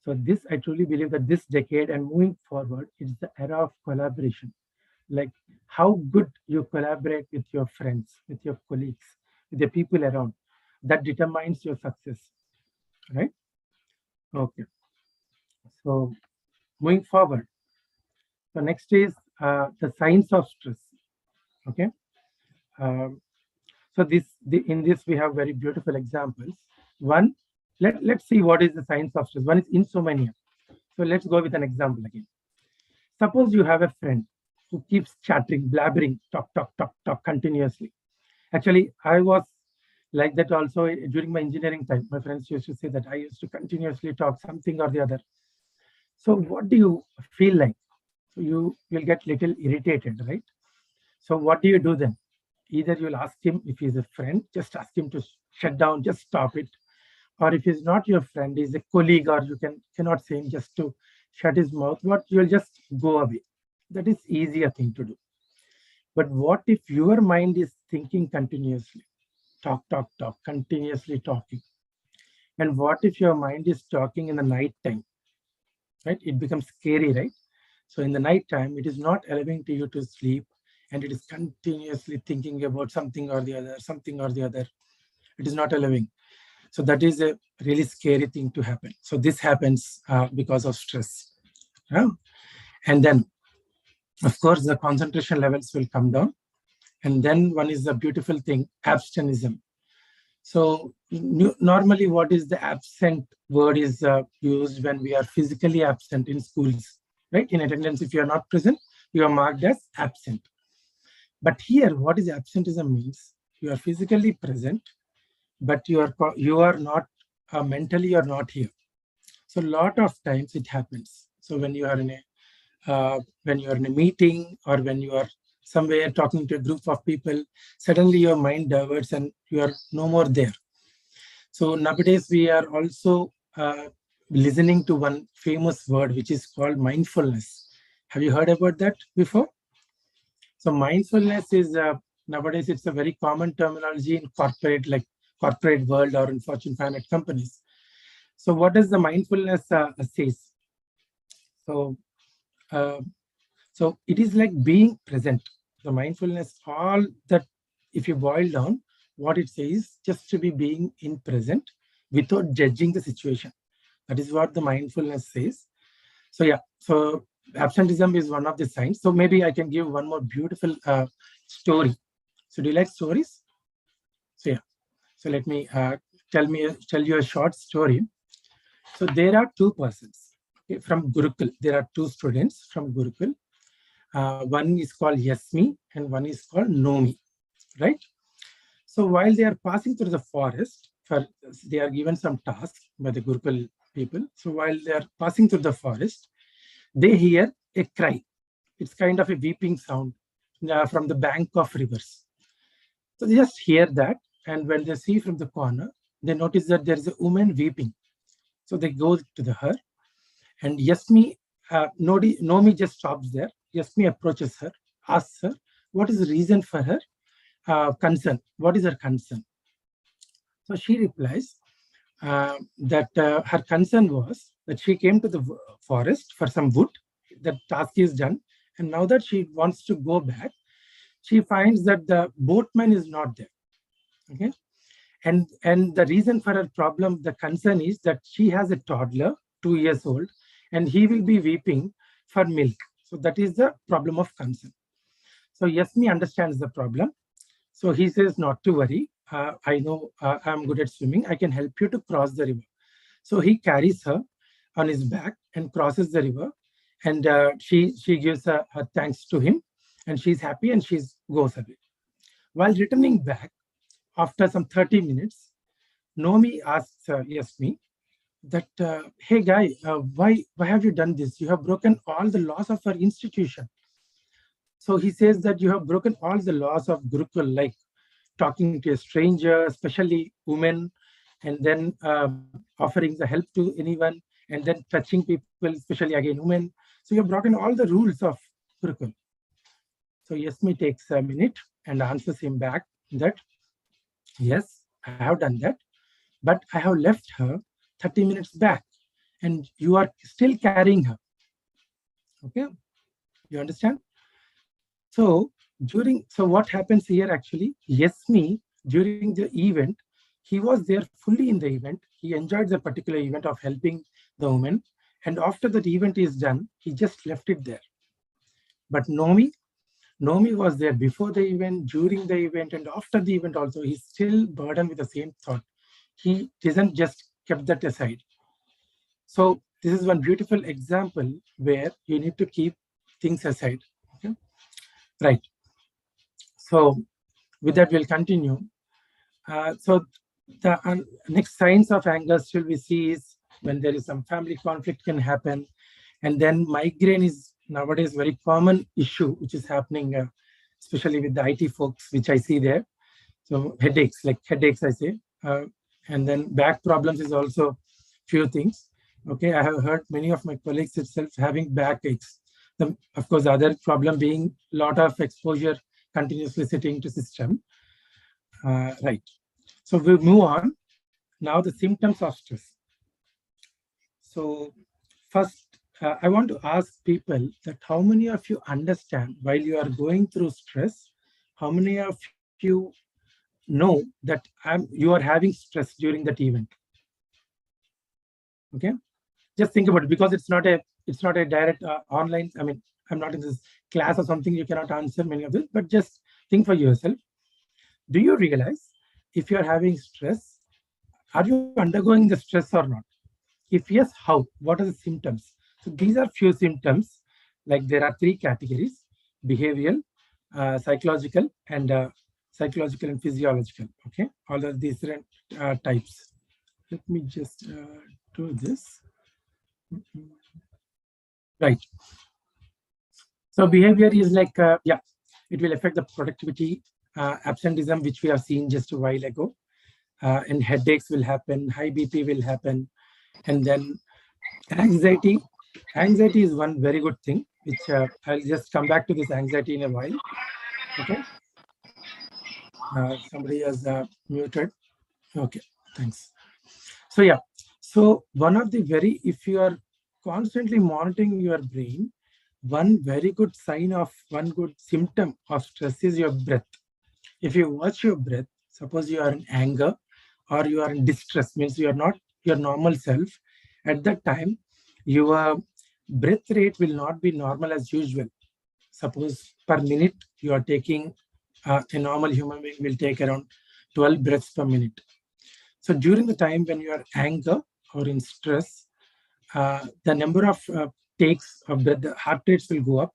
Speaker 14: So this, I truly believe that this decade and moving forward, it's the era of collaboration. Like how good you collaborate with your friends, with your colleagues, with the people around, that determines your success, right? Okay. So moving forward, so next is the signs of stress. Okay. Um, so in this we have very beautiful examples. One, let's see what is the signs of stress. One is insomnia. So let's go with an example again. Suppose you have a friend who keeps chattering, blabbering, talk, talk, talk, talk continuously. Actually, I was like that also during my engineering time. My friends used to say that I used to continuously talk something or the other. So what do you feel like? So you will get little irritated, right? So what do you do then? Either you'll ask him, if he's a friend, just ask him to shut down, just stop it. Or if he's not your friend, he's a colleague, or you cannot say him just to shut his mouth, what you'll just go away. That is easier thing to do. But what if your mind is thinking continuously? Talk, talk, talk, continuously talking. And what if your mind is talking in the night time? Right? It becomes scary, right? So in the night time, it is not allowing to you to sleep, and it is continuously thinking about something or the other, something or the other. It is not allowing. So that is a really scary thing to happen. So this happens because of stress. Yeah? And then, of course, the concentration levels will come down. And then one is the beautiful thing, abstention. So normally what is the absent word is used when we are physically absent in schools, right? In attendance, if you are not present, you are marked as absent. But here, what is absenteeism means? You are physically present, but you are not mentally, you are not here. So a lot of times it happens. So when you are in a meeting, or when you are somewhere talking to a group of people, suddenly your mind diverts and you are no more there. So nowadays we are also listening to one famous word which is called mindfulness. Have you heard about that before? So mindfulness is nowadays it's a very common terminology in corporate world or in Fortune 500 companies. So what does the mindfulness says? So so it is like being present. The mindfulness, all that, if you boil down, what it says, just to be being in present without judging the situation. That is what the mindfulness says. So yeah, so absenteeism is one of the signs. So maybe I can give one more beautiful story. So do you like stories? So yeah, so let me tell you a short story. So there are two persons, okay, from Gurukul. There are two students from Gurukul. One is called Yasmi and one is called Nomi, right? So while they are passing through the forest, they are given some task by the Gurukul people. So while they are passing through the forest, they hear a cry. It's kind of a weeping sound from the bank of rivers. So they just hear that, and when they see from the corner, they notice that there is a woman weeping. So they go to her, and Yasmi, Nomi just stops there. Yasmi approaches her, asks her, what is the reason for her concern? What is her concern? So she replies that her concern was that she came to the forest for some wood. The task is done. And now that she wants to go back, she finds that the boatman is not there. Okay. And the reason for her problem, the concern is that she has a toddler, 2 years old, and he will be weeping for milk. So that is the problem of concern. So Yasmi understands the problem. So he says, not to worry. I know I'm good at swimming. I can help you to cross the river. So he carries her on his back and crosses the river. And she gives her thanks to him. And she's happy and she goes away. While returning back, after some 30 minutes, Nomi asks Yasmi that, hey guy, why have you done this? You have broken all the laws of our institution. So he says that you have broken all the laws of Gurukul, like talking to a stranger, especially women, and then offering the help to anyone, and then touching people, especially again women. So you have broken all the rules of Gurukul. So Yasmi takes a minute and answers him back that, yes, I have done that. but I have left her 30 minutes back and you are still carrying her. Okay, you understand? So what happens here actually? Yes, me during the event, he was there fully in the event. He enjoyed the particular event of helping the woman, and after that event is done, he just left it there. But Nomi was there before the event, during the event, and after the event also. He's still burdened with the same thought. He doesn't just kept that aside. So this is one beautiful example where you need to keep things aside. Okay? Right. So with that, we'll continue. So the next signs of anger still we see is when there is some family conflict can happen. And then migraine is nowadays very common issue, which is happening, especially with the IT folks, which I see there. So headaches I say. And then back problems is also few things. Okay, I have heard many of my colleagues itself having backaches. Of course, the other problem being lot of exposure continuously sitting to system. Right. So we'll move on. Now the symptoms of stress. So first, I want to ask people that how many of you understand while you are going through stress, how many of you know that you are having stress during that event? Okay, just think about it, because it's not a direct online. I mean, I'm not in this class or something. You cannot answer many of this, but just think for yourself. Do you realize if you are having stress, are you undergoing the stress or not? If yes, how? What are the symptoms? So these are few symptoms. Like there are three categories: behavioral, psychological, and physiological. Okay, all of these different types. Let me just do this. Right. So behavior is like, it will affect the productivity, absenteeism, which we have seen just a while ago, and headaches will happen, high BP will happen, and then anxiety. Anxiety is one very good thing, which I'll just come back to this anxiety in a while. Okay. Somebody has muted. Okay, thanks. So yeah, so one of the if you are constantly monitoring your brain, one very good sign of one good symptom of stress is your breath. If you watch your breath, suppose you are in anger or you are in distress, means you are not your normal self. At that time, your breath rate will not be normal as usual. Suppose per minute you are taking, a normal human being will take around 12 breaths per minute. So during the time when you are anger or in stress, the number of takes of breath, the heart rates will go up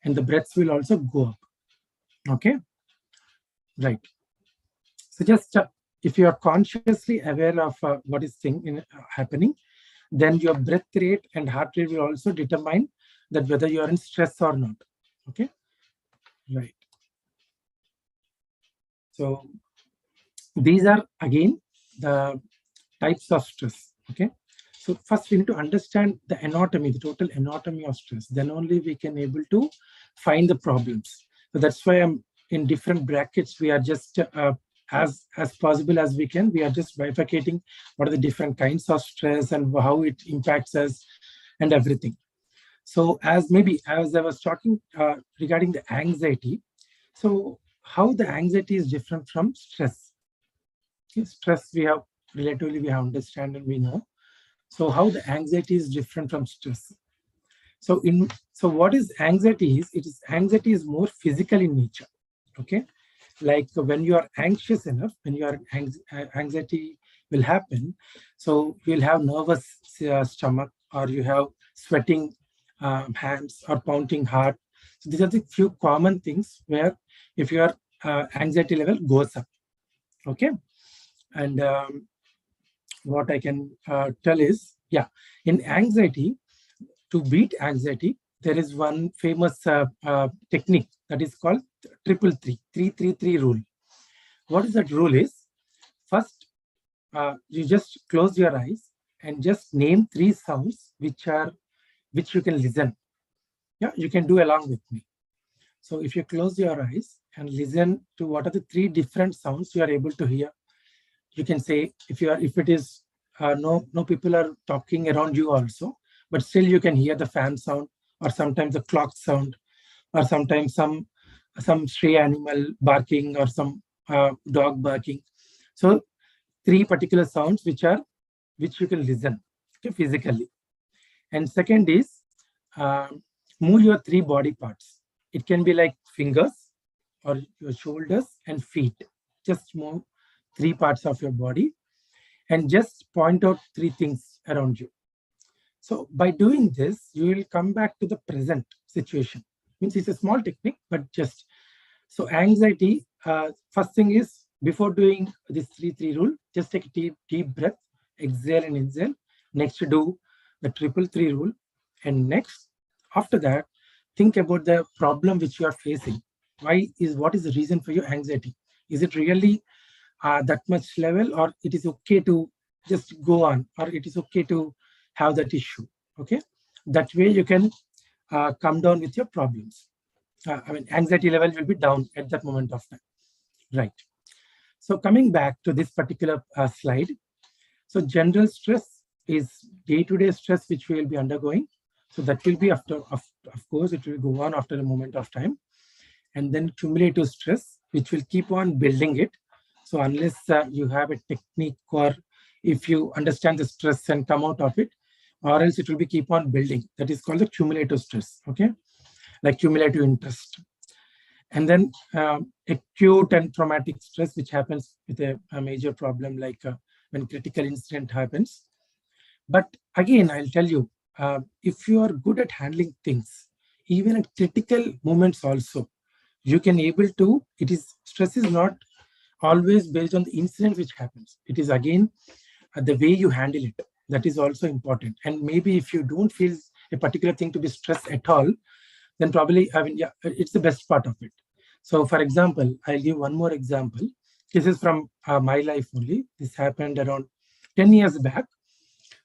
Speaker 14: and the breaths will also go up. Okay, right. So just if you are consciously aware of what is happening, then your breath rate and heart rate will also determine that whether you are in stress or not. Okay, right. So these are again the types of stress. Okay, so first we need to understand the anatomy, the total anatomy of stress. Then only we can able to find the problems. So that's why I'm in different brackets. We are just as possible as we can. We are just bifurcating what are the different kinds of stress and how it impacts us and everything. So as I was talking regarding the anxiety. So how the anxiety is different from stress. Okay, stress we have relatively we have understand and we know. So how the anxiety is different from stress. So what is anxiety is anxiety is more physical in nature. Okay, like when you are anxious enough, when you are anxiety will happen. So you'll have nervous stomach, or you have sweating hands or pounding heart. So these are the few common things where if your anxiety level goes up. Okay, and what I can tell is, in anxiety, to beat anxiety, there is one famous technique that is called 333 rule. What is that rule is? First, you just close your eyes and just name 3 sounds which you can listen. Yeah, you can do along with me. So if you close your eyes and listen to what are the 3 different sounds you are able to hear, you can say if it is no people are talking around you also, but still you can hear the fan sound, or sometimes the clock sound, or sometimes some stray animal barking, or some dog barking. So 3 particular sounds which you can listen, okay, physically. And second is move your 3 body parts. It can be like fingers or your shoulders and feet. Just move 3 parts of your body and just point out 3 things around you. So by doing this, you will come back to the present situation. Means it's a small technique, but just so anxiety. First thing is, before doing this 3-3 rule, just take a deep breath, exhale and inhale. Next, do the 3-3 rule, and next, after that, think about the problem which you are facing. What is the reason for your anxiety? Is it really that much level, or it is okay to just go on, or it is okay to have that issue? Okay, that way you can come down with your problems. Anxiety level will be down at that moment of time, right? So coming back to this particular slide, so general stress is day-to-day stress which we will be undergoing. So that will be after, of course, it will go on after a moment of time, and then cumulative stress, which will keep on building it. So unless you have a technique, or if you understand the stress and come out of it, or else it will be keep on building. That is called the cumulative stress, okay? Like cumulative interest. And then acute and traumatic stress, which happens with a major problem, like when critical incident happens. But again, I'll tell you, if you are good at handling things, even at critical moments also, you can able to, stress is not always based on the incident which happens. It is again the way you handle it. That is also important. And maybe if you don't feel a particular thing to be stressed at all, then probably, it's the best part of it. So for example, I'll give one more example. This is from my life only. This happened around 10 years back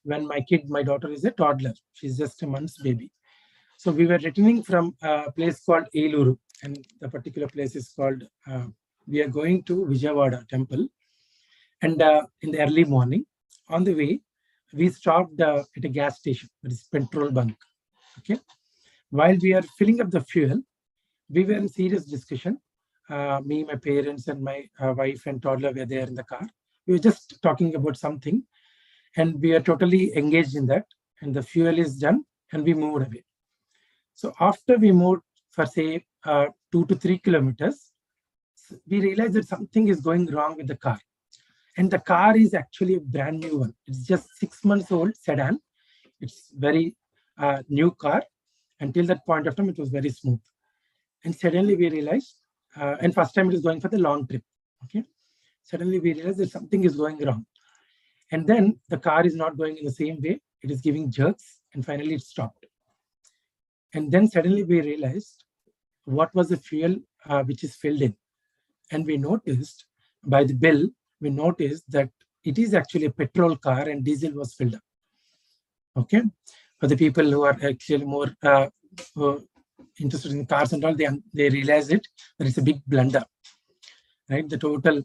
Speaker 14: when my daughter is a toddler. She's just a month's baby. So we were returning from a place called Eluru, and the particular place is called, we are going to Vijayawada temple. And in the early morning, on the way, we stopped at a gas station, that is petrol bunk. Okay. While we are filling up the fuel, we were in serious discussion. Me, my parents, and my wife and toddler were there in the car. We were just talking about something, and we are totally engaged in that. And the fuel is done, and we moved away. So after we moved for say 2 to 3 kilometers, we realized that something is going wrong with the car. And the car is actually a brand new one. It's just 6 months old sedan. It's very new car. Until that point of time, it was very smooth. And suddenly we realized, and first time it was going for the long trip. Okay. Suddenly we realized that something is going wrong. And then the car is not going in the same way. It is giving jerks, and finally it stopped. And then suddenly we realized what was the fuel which is filled in. And we noticed by the bill, we noticed that it is actually a petrol car and diesel was filled up. Okay. For the people who are actually more interested in cars and all, they realize that it's a big blunder, right? The total,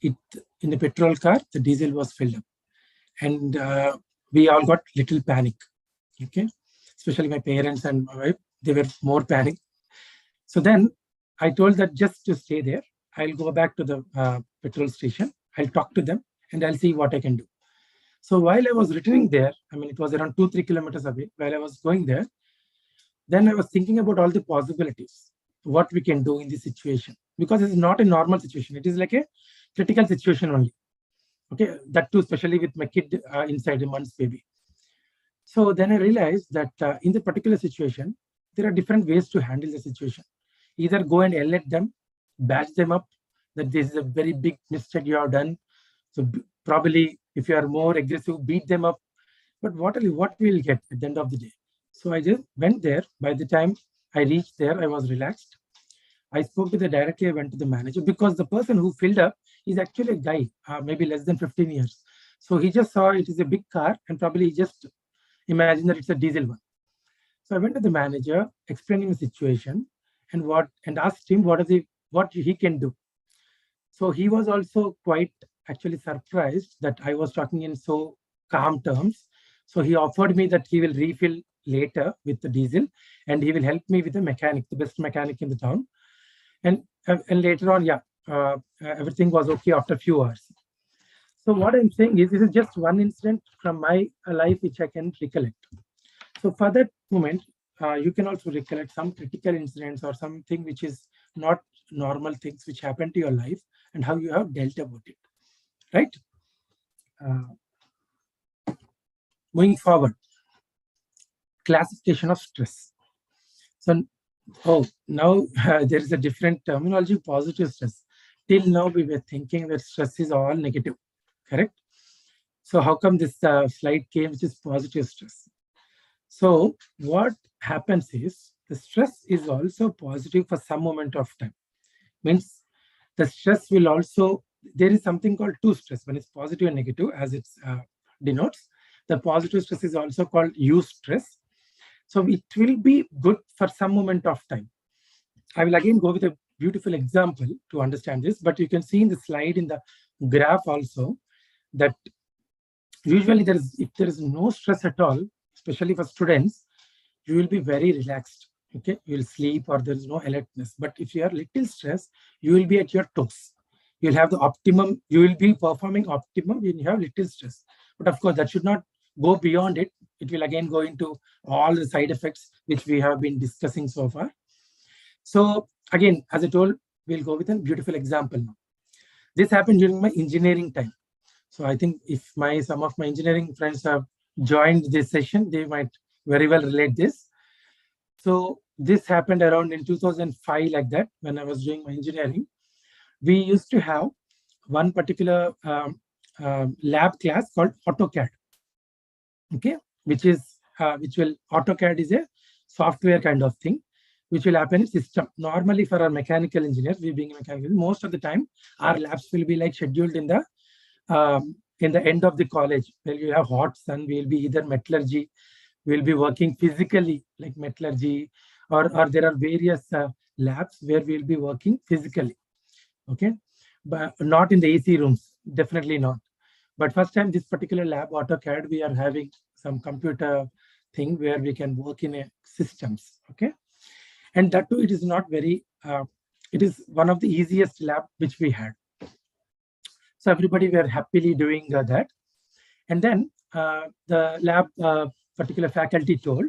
Speaker 14: in the petrol car, the diesel was filled up. And we all got little panic, okay? Especially my parents and my wife, they were more panicked. So then I told that just to stay there, I'll go back to the petrol station, I'll talk to them, and I'll see what I can do. So while I was returning there, it was around 2-3 kilometers away, while I was going there, then I was thinking about all the possibilities, what we can do in this situation. Because it's not a normal situation. It is like a critical situation only. Okay, that too, especially with my kid inside a month's baby. So then I realized that in the particular situation, there are different ways to handle the situation. Either go and yell at them, bash them up, that this is a very big mistake you have done. So probably if you are more aggressive, beat them up. But what we'll get at the end of the day? So I just went there. By the time I reached there, I was relaxed. I spoke to the directly, I went to the manager, because the person who filled up is actually a guy, maybe less than 15 years. So he just saw it is a big car and probably he just imagined that it's a diesel one. So I went to the manager, explaining the situation and asked him what he can do. So he was also quite actually surprised that I was talking in so calm terms. So he offered me that he will refill later with the diesel, and he will help me with the mechanic, the best mechanic in the town. And later on, everything was okay after a few hours. So what I'm saying is, this is just one incident from my life which I can recollect. So for that moment, you can also recollect some critical incidents or something which is not normal things which happen to your life and how you have dealt about it, right? Moving forward, classification of stress. So, now there is a different terminology, positive stress. Till now, we were thinking that stress is all negative, correct? So how come this slide came, which is positive stress? So what happens is, the stress is also positive for some moment of time. Means the stress will also, there is something called two stress, when it's positive and negative, as it denotes. The positive stress is also called eustress. So it will be good for some moment of time. I will again go with a beautiful example to understand this, but you can see in the slide, in the graph also, that usually if there is no stress at all, especially for students, you will be very relaxed. Okay, you will sleep or there is no alertness. But if you are little stressed, you will be at your toes. You will have the optimum. You will be performing optimum when you have little stress. But of course, that should not go beyond it. It will again go into all the side effects which we have been discussing so far. So again, as I told, we'll go with a beautiful example now. This happened during my engineering time. So I think if some of my engineering friends have joined this session, they might very well relate this. So this happened around in 2005, like that, when I was doing my engineering. We used to have one particular lab class called AutoCAD. Okay, AutoCAD is a software kind of thing, which will happen in system. Normally for our mechanical engineers, we being mechanical, most of the time our labs will be like scheduled in the end of the college, where you have hot sun. We will be either metallurgy, we will be working physically like metallurgy, or there are various labs where we will be working physically. Okay, but not in the AC rooms, definitely not. But first time this particular lab, AutoCAD, we are having some computer thing where we can work in a systems. Okay, and that too, it is not very, it is one of the easiest lab which we had. So everybody were happily doing that. And then the lab particular faculty told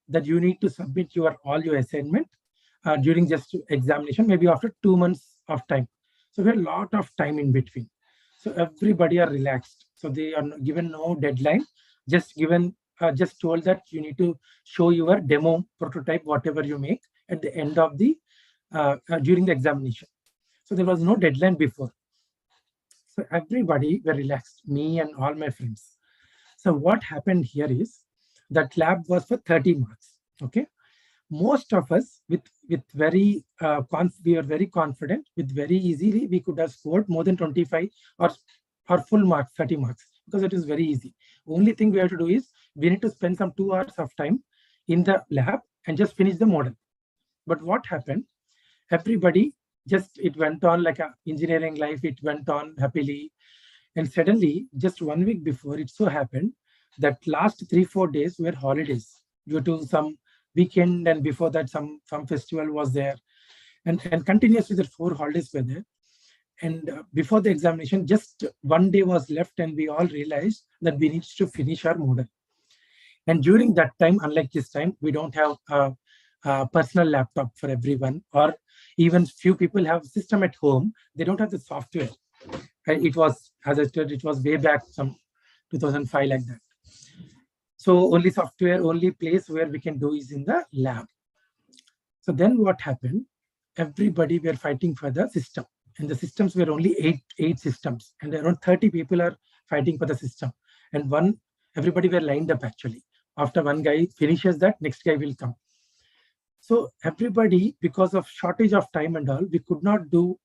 Speaker 14: that you need to submit all your assignment during just examination, maybe after 2 months of time. So we had a lot of time in between. So everybody are relaxed. So they are given no deadline, just told that you need to show your demo prototype, whatever you make, at the end of the during the examination. So there was no deadline before. So everybody were relaxed, me and all my friends. So what happened here is that lab was for 30 marks. Okay, most of us with very we are very confident, with very easily we could have scored more than 25 or full marks, 30 marks, because it is very easy. Only thing we have to do is we need to spend some 2 hours of time in the lab and just finish the model. But what happened? Everybody it went on like a engineering life. It went on happily, and suddenly just 1 week before, it so happened that last 3-4 days were holidays due to some weekend, and before that some festival was there, and continuously the 4 holidays were there. And before the examination, just 1 day was left, and we all realized that we need to finish our model. And during that time, unlike this time, we don't have a personal laptop for everyone, or even few people have system at home. They don't have the software. It was, as I said, it was way back some 2005, like that. So only software, only place where we can do is in the lab. So then what happened? Everybody were fighting for the system, and the systems were only eight systems, and around 30 people are fighting for the system. And everybody were lined up actually. After one guy finishes that, next guy will come. So everybody, because of shortage of time and all, we could not do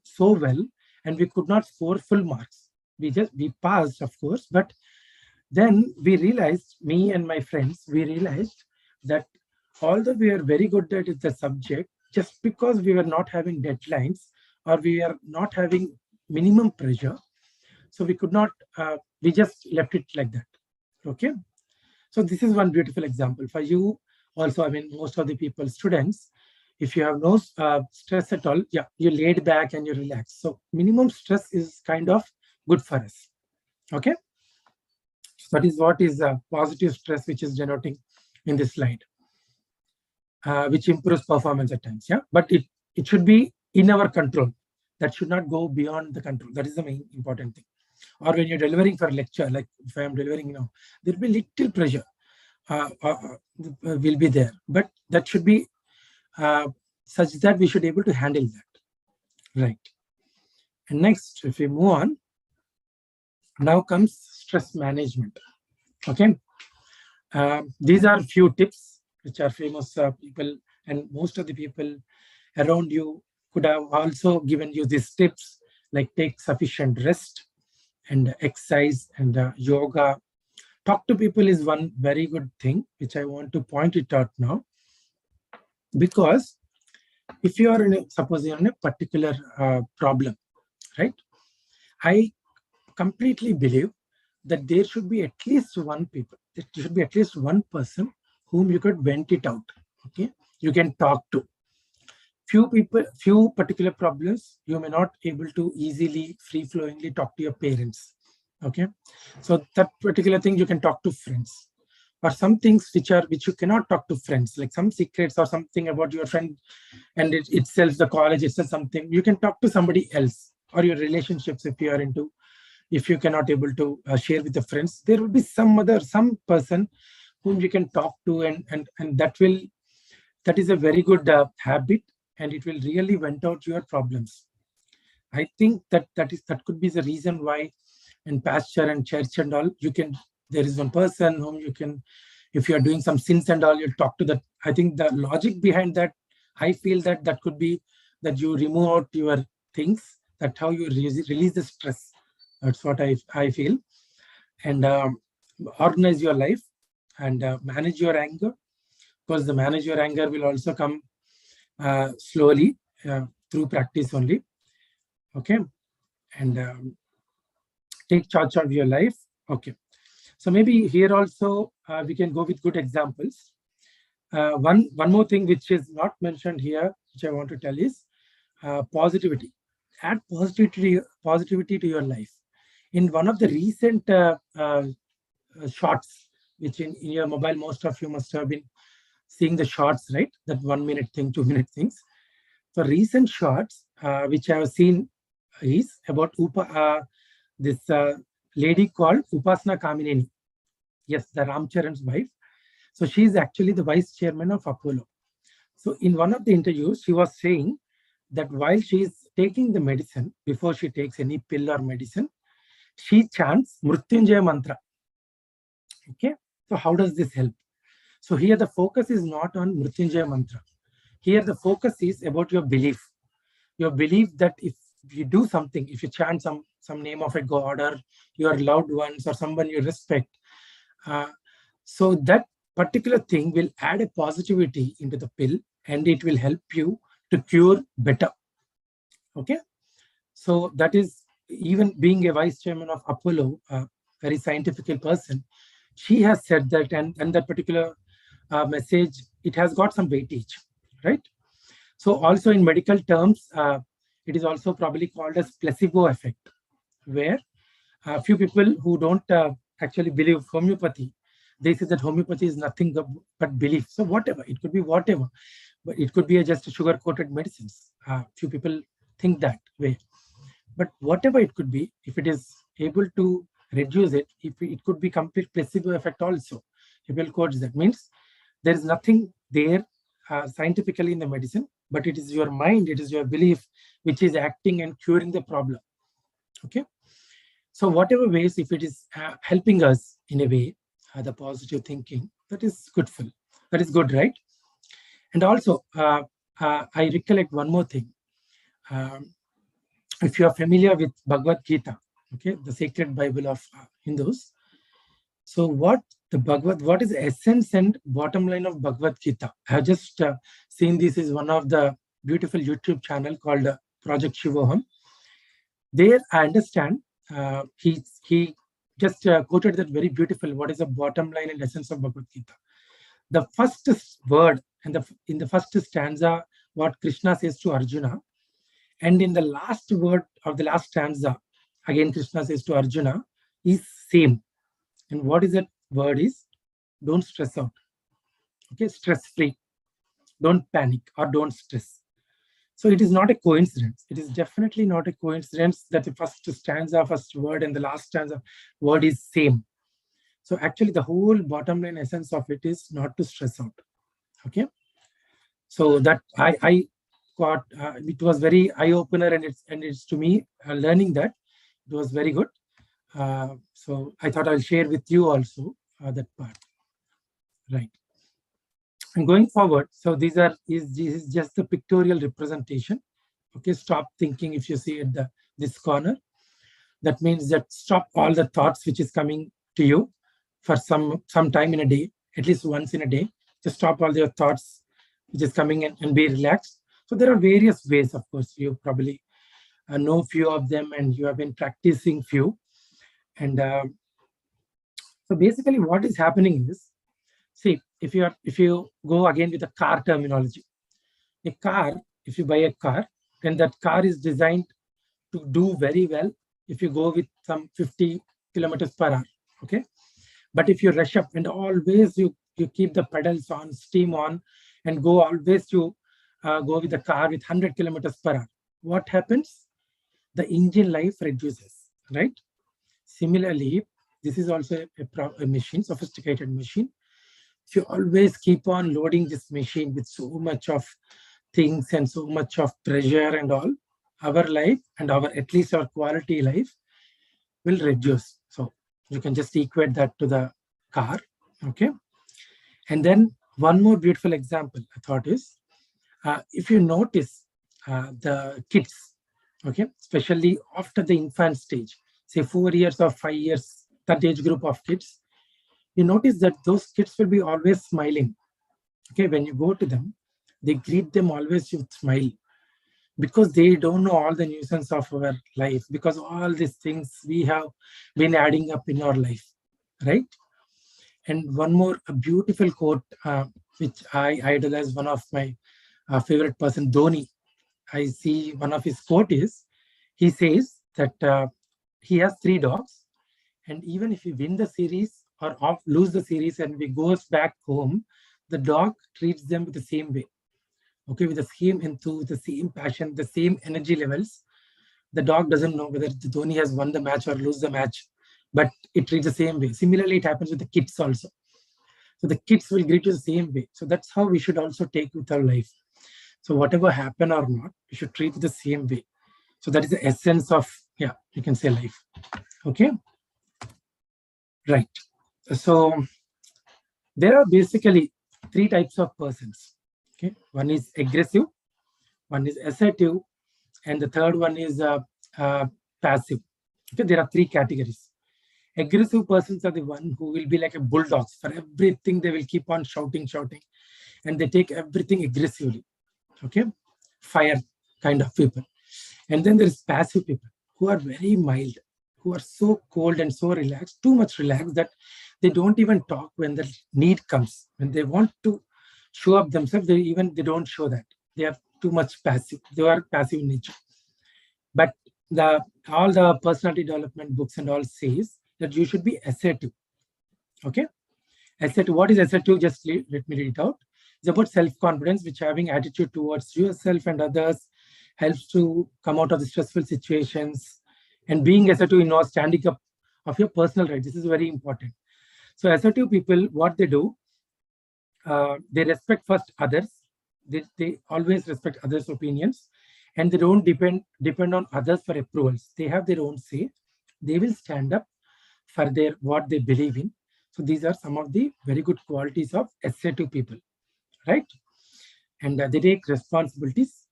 Speaker 14: so well, and we could not score full marks. We passed, of course, but then we realized, me and my friends, we realized that although we are very good at the subject, just because we were not having deadlines or we are not having minimum pressure, So we could not, we just left it like that. Okay. So this is one beautiful example for you. Also, I mean, most of the people, students, if you have no stress at all, yeah, you laid back and you relax. So minimum stress is kind of good for us. Okay. So that is what is positive stress, which is denoting in this slide, which improves performance at times. Yeah, but it should be in our control. That should not go beyond the control. That is the main important thing. Or when you're delivering for a lecture, like if I am delivering now, there will be little pressure will be there, but that should be such that we should be able to handle that, right? And next, if we move on, now comes stress management. Okay, these are few tips which are famous people, and most of the people around you could have also given you these tips, like take sufficient rest and exercise and yoga. Talk to people is one very good thing, which I want to point it out now. Because if you are in suppose you're in a particular problem, right? I completely believe that there should be at least one person whom you could vent it out. Okay, you can talk to. Few particular problems you may not able to easily free-flowingly talk to your parents. Okay, so that particular thing you can talk to friends, or some things which you cannot talk to friends, like some secrets or something about your friend and itself, the college itself, something you can talk to somebody else, or your relationships if you are into, if you cannot able to share with the friends, there will be some person whom you can talk to, and that is a very good habit, and it will really vent out your problems. I think that could be the reason why in pastor and church and all, there is one person whom you can, if you are doing some sins and all, you talk to that. I think the logic behind that, I feel that could be that you remove out your things, that's how you release the stress. That's what I feel. And organize your life and manage your anger, because the manage your anger will also come slowly through practice only. Okay, and take charge of your life. Okay, so maybe here also we can go with good examples. One more thing which is not mentioned here, which I want to tell is positivity. Add positivity to your life. In one of the recent shots, which in your mobile, most of you must have been seeing the shots, right? That 1 minute thing, 2 minute things. So recent shots which I have seen is about this lady called Upasana Kamineni. Yes, the Ramcharan's wife. So she is actually the vice chairman of Apollo. So in one of the interviews, she was saying that while she is taking the medicine, before she takes any pill or medicine, she chants Mrutyunjaya mantra. Okay, so how does this help? So here the focus is not on Mrutyunjaya mantra. Here the focus is about your belief. Your belief that if you do something, if you chant some name of a god or your loved ones or someone you respect, so that particular thing will add a positivity into the pill, and it will help you to cure better. Okay, so that is, even being a vice chairman of Apollo, a very scientific person, she has said that, and that particular message, it has got some weightage, right? So also in medical terms, it is also probably called as placebo effect, where a few people who don't actually believe homeopathy, they say that homeopathy is nothing but belief. So whatever, it could be whatever, but it could be just sugar-coated medicines. Few people think that way. But whatever it could be, if it is able to reduce it, it could be complete placebo effect also. People quotes that, means there is nothing there scientifically in the medicine, but it is your mind, it is your belief which is acting and curing the problem. Okay, so whatever ways, if it is helping us in a way, the positive thinking, that is good, right? And also I recollect one more thing. If you are familiar with Bhagavad-Gita, okay, the sacred Bible of Hindus, so what is the essence and bottom line of Bhagavad-Gita? I have just seen this is one of the beautiful YouTube channel called Project Shivoham. There I understand he just quoted that very beautiful. What is the bottom line and essence of Bhagavad-Gita? The first word and in the first stanza, what Krishna says to Arjuna, and in the last word of the last stanza, again Krishna says to Arjuna, is same. And what is that word is? Don't stress out. Okay, stress free. Don't panic or don't stress. So it is not a coincidence. It is definitely not a coincidence that the first stanza, first word, and the last stanza word is same. So actually, the whole bottom line essence of it is not to stress out. Okay. So that I got it was very eye opener, and it's to me learning that it was very good. So I thought I'll share with you also that part. Right. And going forward, so this is just the pictorial representation. Okay, stop thinking if you see at this corner. That means that stop all the thoughts which is coming to you for some time in a day, at least once in a day. Just stop all your thoughts which is coming in and be relaxed. So there are various ways, of course. You probably know few of them, and you have been practicing few. And so basically, what is happening is, see, if you go again with the car terminology, a car, if you buy a car, then that car is designed to do very well if you go with some 50 kilometers per hour. Okay, but if you rush up and always you keep the pedals on, steam on, and go always to go with the car with 100 kilometers per hour, what happens? The engine life reduces, right? Similarly, this is also a machine, sophisticated machine. If you always keep on loading this machine with so much of things and so much of pressure and all, our life and at least our quality life will reduce. So you can just equate that to the car. Okay. And then one more beautiful example I thought is, if you notice the kids, okay, especially after the infant stage, say 4 years or 5 years, that age group of kids, you notice that those kids will be always smiling. Okay, when you go to them, they greet them always with smile, because they don't know all the nuisance of our life, because all these things we have been adding up in our life, right? And one more beautiful quote, which I idolize, one of my favorite person, Dhoni. I see one of his quote is, he says that he has 3 dogs, and even if he win the series or lose the series and he goes back home, the dog treats them with the same way. Okay, with the same enthusiasm, the same passion, the same energy levels. The dog doesn't know whether the Dhoni has won the match or lose the match, but it treats the same way. Similarly, it happens with the kids also. So the kids will greet you the same way. So that's how we should also take with our life. So whatever happen or not, we should treat it the same way. So that is the essence of, yeah, you can say life. Okay. Right. So there are basically 3 types of persons. Okay, one is aggressive, one is assertive, and the third one is passive. Okay, there are 3 categories. Aggressive persons are the one who will be like a bulldogs. For everything, they will keep on shouting, and they take everything aggressively. Okay, fire kind of people. And then there is passive people who are very mild, who are so cold and so relaxed, too much relaxed that they don't even talk when the need comes. When they want to show up themselves, they don't show that. They are too much passive. They are passive in nature. But all the personality development books and all says that you should be assertive. Okay, assertive. What is assertive? Just let me read it out. It's about self-confidence, which having attitude towards yourself and others helps to come out of the stressful situations, and being assertive, standing up of your personal rights. This is very important. So assertive people, what they do, they respect first others. They always respect others' opinions, and they don't depend on others for approvals. They have their own say. They will stand up for what they believe in. So these are some of the very good qualities of assertive people, right? And they take responsibilities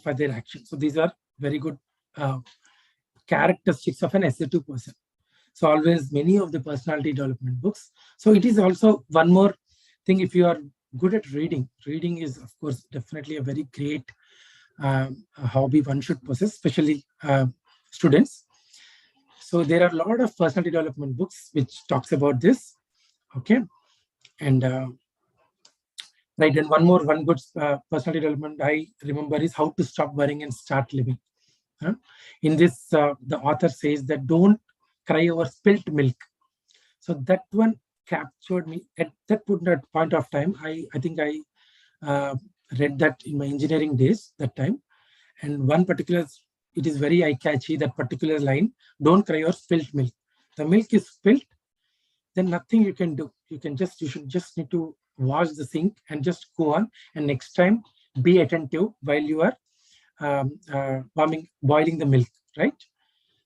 Speaker 14: for their actions. So these are very good characteristics of an assertive person. So always many of the personality development books. So it is also one more thing. If you are good at reading is of course definitely a very great hobby one should possess, especially students. So there are a lot of personality development books which talks about this. Okay, and right, and one good personality development I remember is How to Stop Worrying and Start Living. In this, the author says that don't cry over spilt milk. So that one captured me at that point of time. I think I read that in my engineering days that time, and one particular, it is very eye catchy, that particular line: don't cry over spilt milk. The milk is spilt, then nothing you can do. You should just need to wash the sink and just go on, and next time be attentive while you are boiling the milk, right?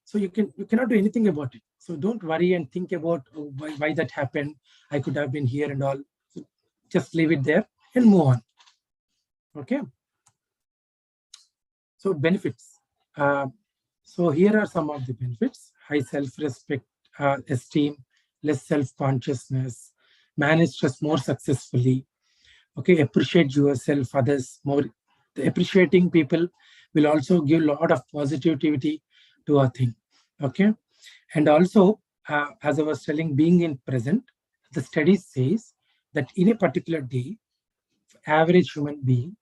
Speaker 14: So you cannot do anything about it. So don't worry and think about why that happened. I could have been here and all. So just leave it there and move on. Okay. So benefits. So here are some of the benefits: high self-respect, esteem, less self-consciousness, manage stress more successfully. Okay, appreciate yourself, others more. The appreciating people will also give a lot of positivity to a thing. Okay, and also, as I was telling, being in present, the study says that in a particular day, average human being,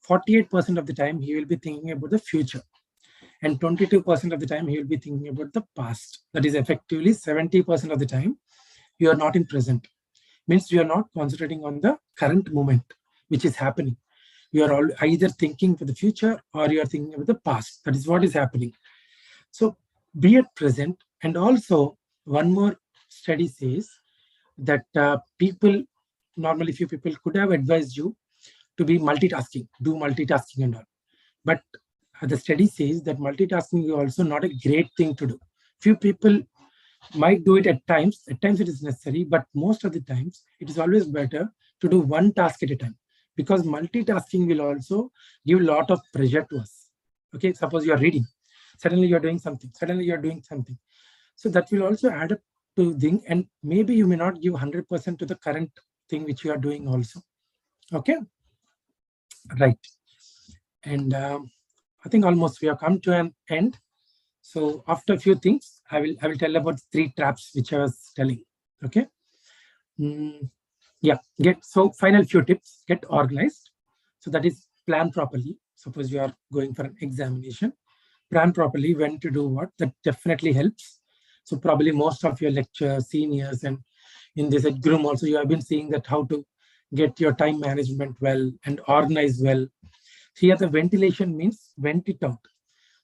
Speaker 14: 48% of the time he will be thinking about the future, and 22% of the time he will be thinking about the past. That is effectively 70% of the time you are not in present. Means you are not concentrating on the current moment which is happening. You are all either thinking for the future or you are thinking about the past. That is what is happening. So be at present. And also, one more study says that people, normally few people could have advised you to be multitasking, do multitasking and all. But the study says that multitasking is also not a great thing to do. Few people might do it at times it is necessary, but most of the times it is always better to do one task at a time, because multitasking will also give a lot of pressure to us. Okay, suppose you are reading, suddenly you are doing something, so that will also add up to thing, and maybe you may not give 100% to the current thing which you are doing also. Okay, right. And I think almost we have come to an end. So after a few things, I will tell about 3 traps which I was telling. Okay. Yeah. So final few tips: get organized. So that is, plan properly. Suppose you are going for an examination, plan properly when to do what. That definitely helps. So probably most of your lecture seniors and in this Edcroom also, you have been seeing that how to get your time management well and organize well. Here the ventilation means vent it out.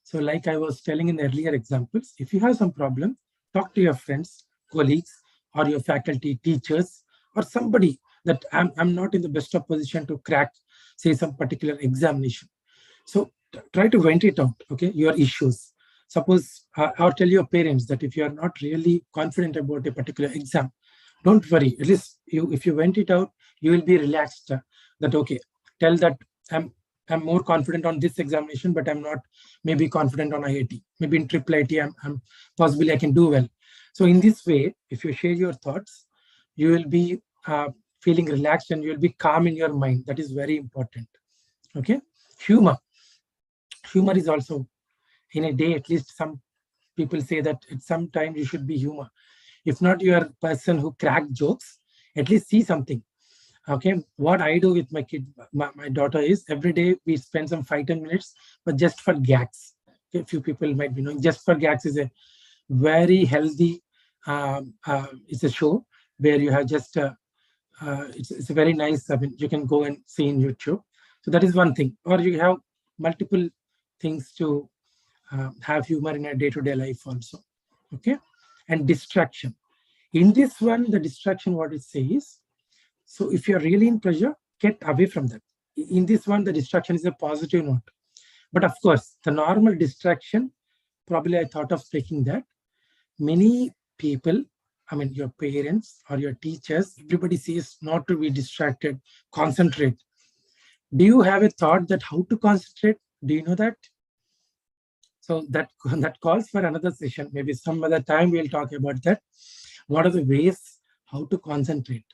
Speaker 14: So like I was telling in earlier examples, if you have some problem, talk to your friends, colleagues, or your faculty, teachers, or somebody that I'm not in the best of position to crack, say, some particular examination. So try to vent it out, okay, your issues. Suppose, or tell your parents that if you are not really confident about a particular exam, don't worry. At least if you vent it out, you will be relaxed. That okay, tell that I'm more confident on this examination, but I'm not maybe confident on IIT. Maybe in triple IT, I'm possibly I can do well. So in this way, if you share your thoughts, you will be feeling relaxed and you will be calm in your mind. That is very important. Okay. Humor is also in a day. At least some people say that at some time you should be humor. If not, you are a person who crack jokes. At least see something. Okay, what I do with my kid, my daughter, is every day we spend some 5-10 minutes, but just for gags. Okay, a few people might be knowing, just for gags is a very healthy. It's a show where you have just it's a very nice. I mean, you can go and see in YouTube. So that is one thing. Or you have multiple things to have humor in a day-to-day life also. Okay, and distraction. In this one, the distraction, what it says. So if you're really in pressure, get away from that. In this one, the distraction is a positive note. But of course, the normal distraction, probably I thought of speaking that. Many people, I mean, your parents or your teachers, everybody says not to be distracted, concentrate. Do you have a thought that how to concentrate? Do you know that? So that calls for another session. Maybe some other time we'll talk about that. What are the ways how to concentrate?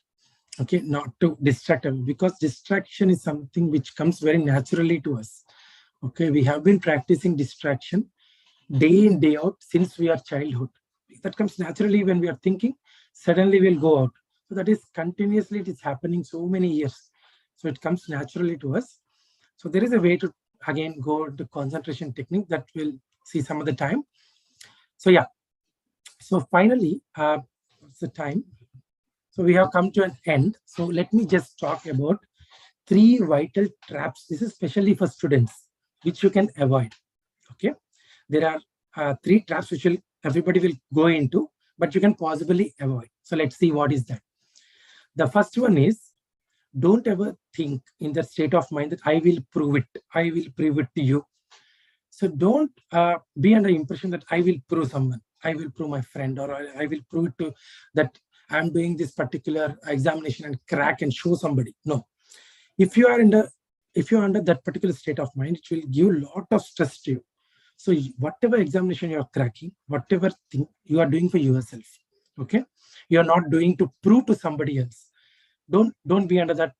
Speaker 14: Okay, not to distract them, because distraction is something which comes very naturally to us. Okay, we have been practicing distraction day in, day out, since we are childhood. That comes naturally when we are thinking, suddenly we'll go out. So that is continuously, it is happening so many years. So it comes naturally to us. So there is a way to, again, go to concentration technique that we'll see some of the time. So yeah. So finally, it's the time. So we have come to an end. So let me just talk about 3 vital traps. This is especially for students, which you can avoid. Okay. There are 3 traps which everybody will go into, but you can possibly avoid. So let's see what is that. The first one is, don't ever think in that state of mind that I will prove it. I will prove it to you. So don't be under the impression that I will prove someone. I will prove my friend, or I will prove it to that I'm doing this particular examination and crack and show somebody. No. If you are under that particular state of mind, it will give a lot of stress to you. So whatever examination you are cracking, whatever thing you are doing for yourself, okay? You are not doing to prove to somebody else. Don't be under that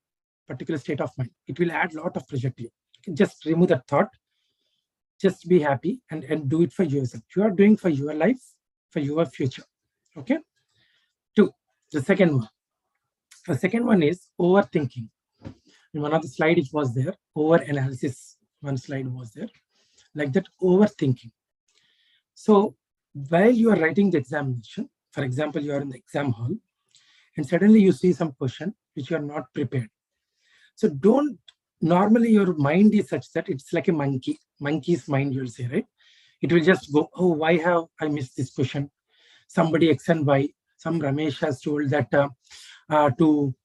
Speaker 14: particular state of mind. It will add a lot of pressure to you. Just remove that thought. Just be happy and do it for yourself. You are doing for your life, for your future. Okay? 2. The second one. The second one is overthinking. In one of the slides, it was there. Over analysis. One slide was there. Like that, overthinking. So while you are writing the examination, for example, you are in the exam hall, and suddenly you see some question which you are not prepared. So normally your mind is such that it's like a monkey's mind, you'll say, right? It will just go, oh, why have I missed this question? Somebody X and Y, some Ramesh has told that to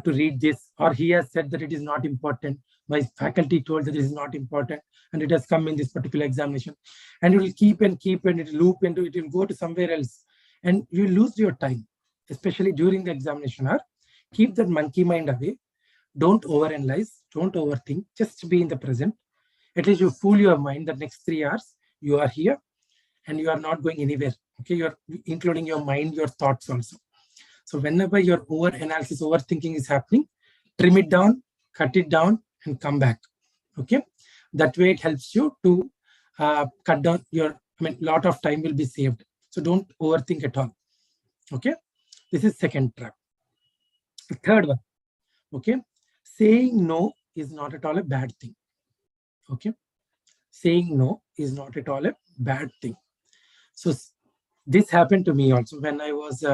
Speaker 14: read this, or he has said that it is not important. My faculty told that it is not important, and it has come in this particular examination. And it will keep and it will loop into it, will go to somewhere else, and you lose your time, especially during the examination hour. Keep that monkey mind away. Don't overanalyze, don't overthink, just be in the present. At least you fool your mind that next 3 hours you are here and you are not going anywhere. Okay, you're including your mind, your thoughts also. So whenever your overanalysis, overthinking is happening, trim it down, cut it down, and come back. Okay, that way it helps you to cut down lot of time will be saved. So don't overthink at all. Okay, this is second trap. The third one. Okay, saying no is not at all a bad thing. Okay, saying no is not at all a bad thing. So this happened to me also when I was,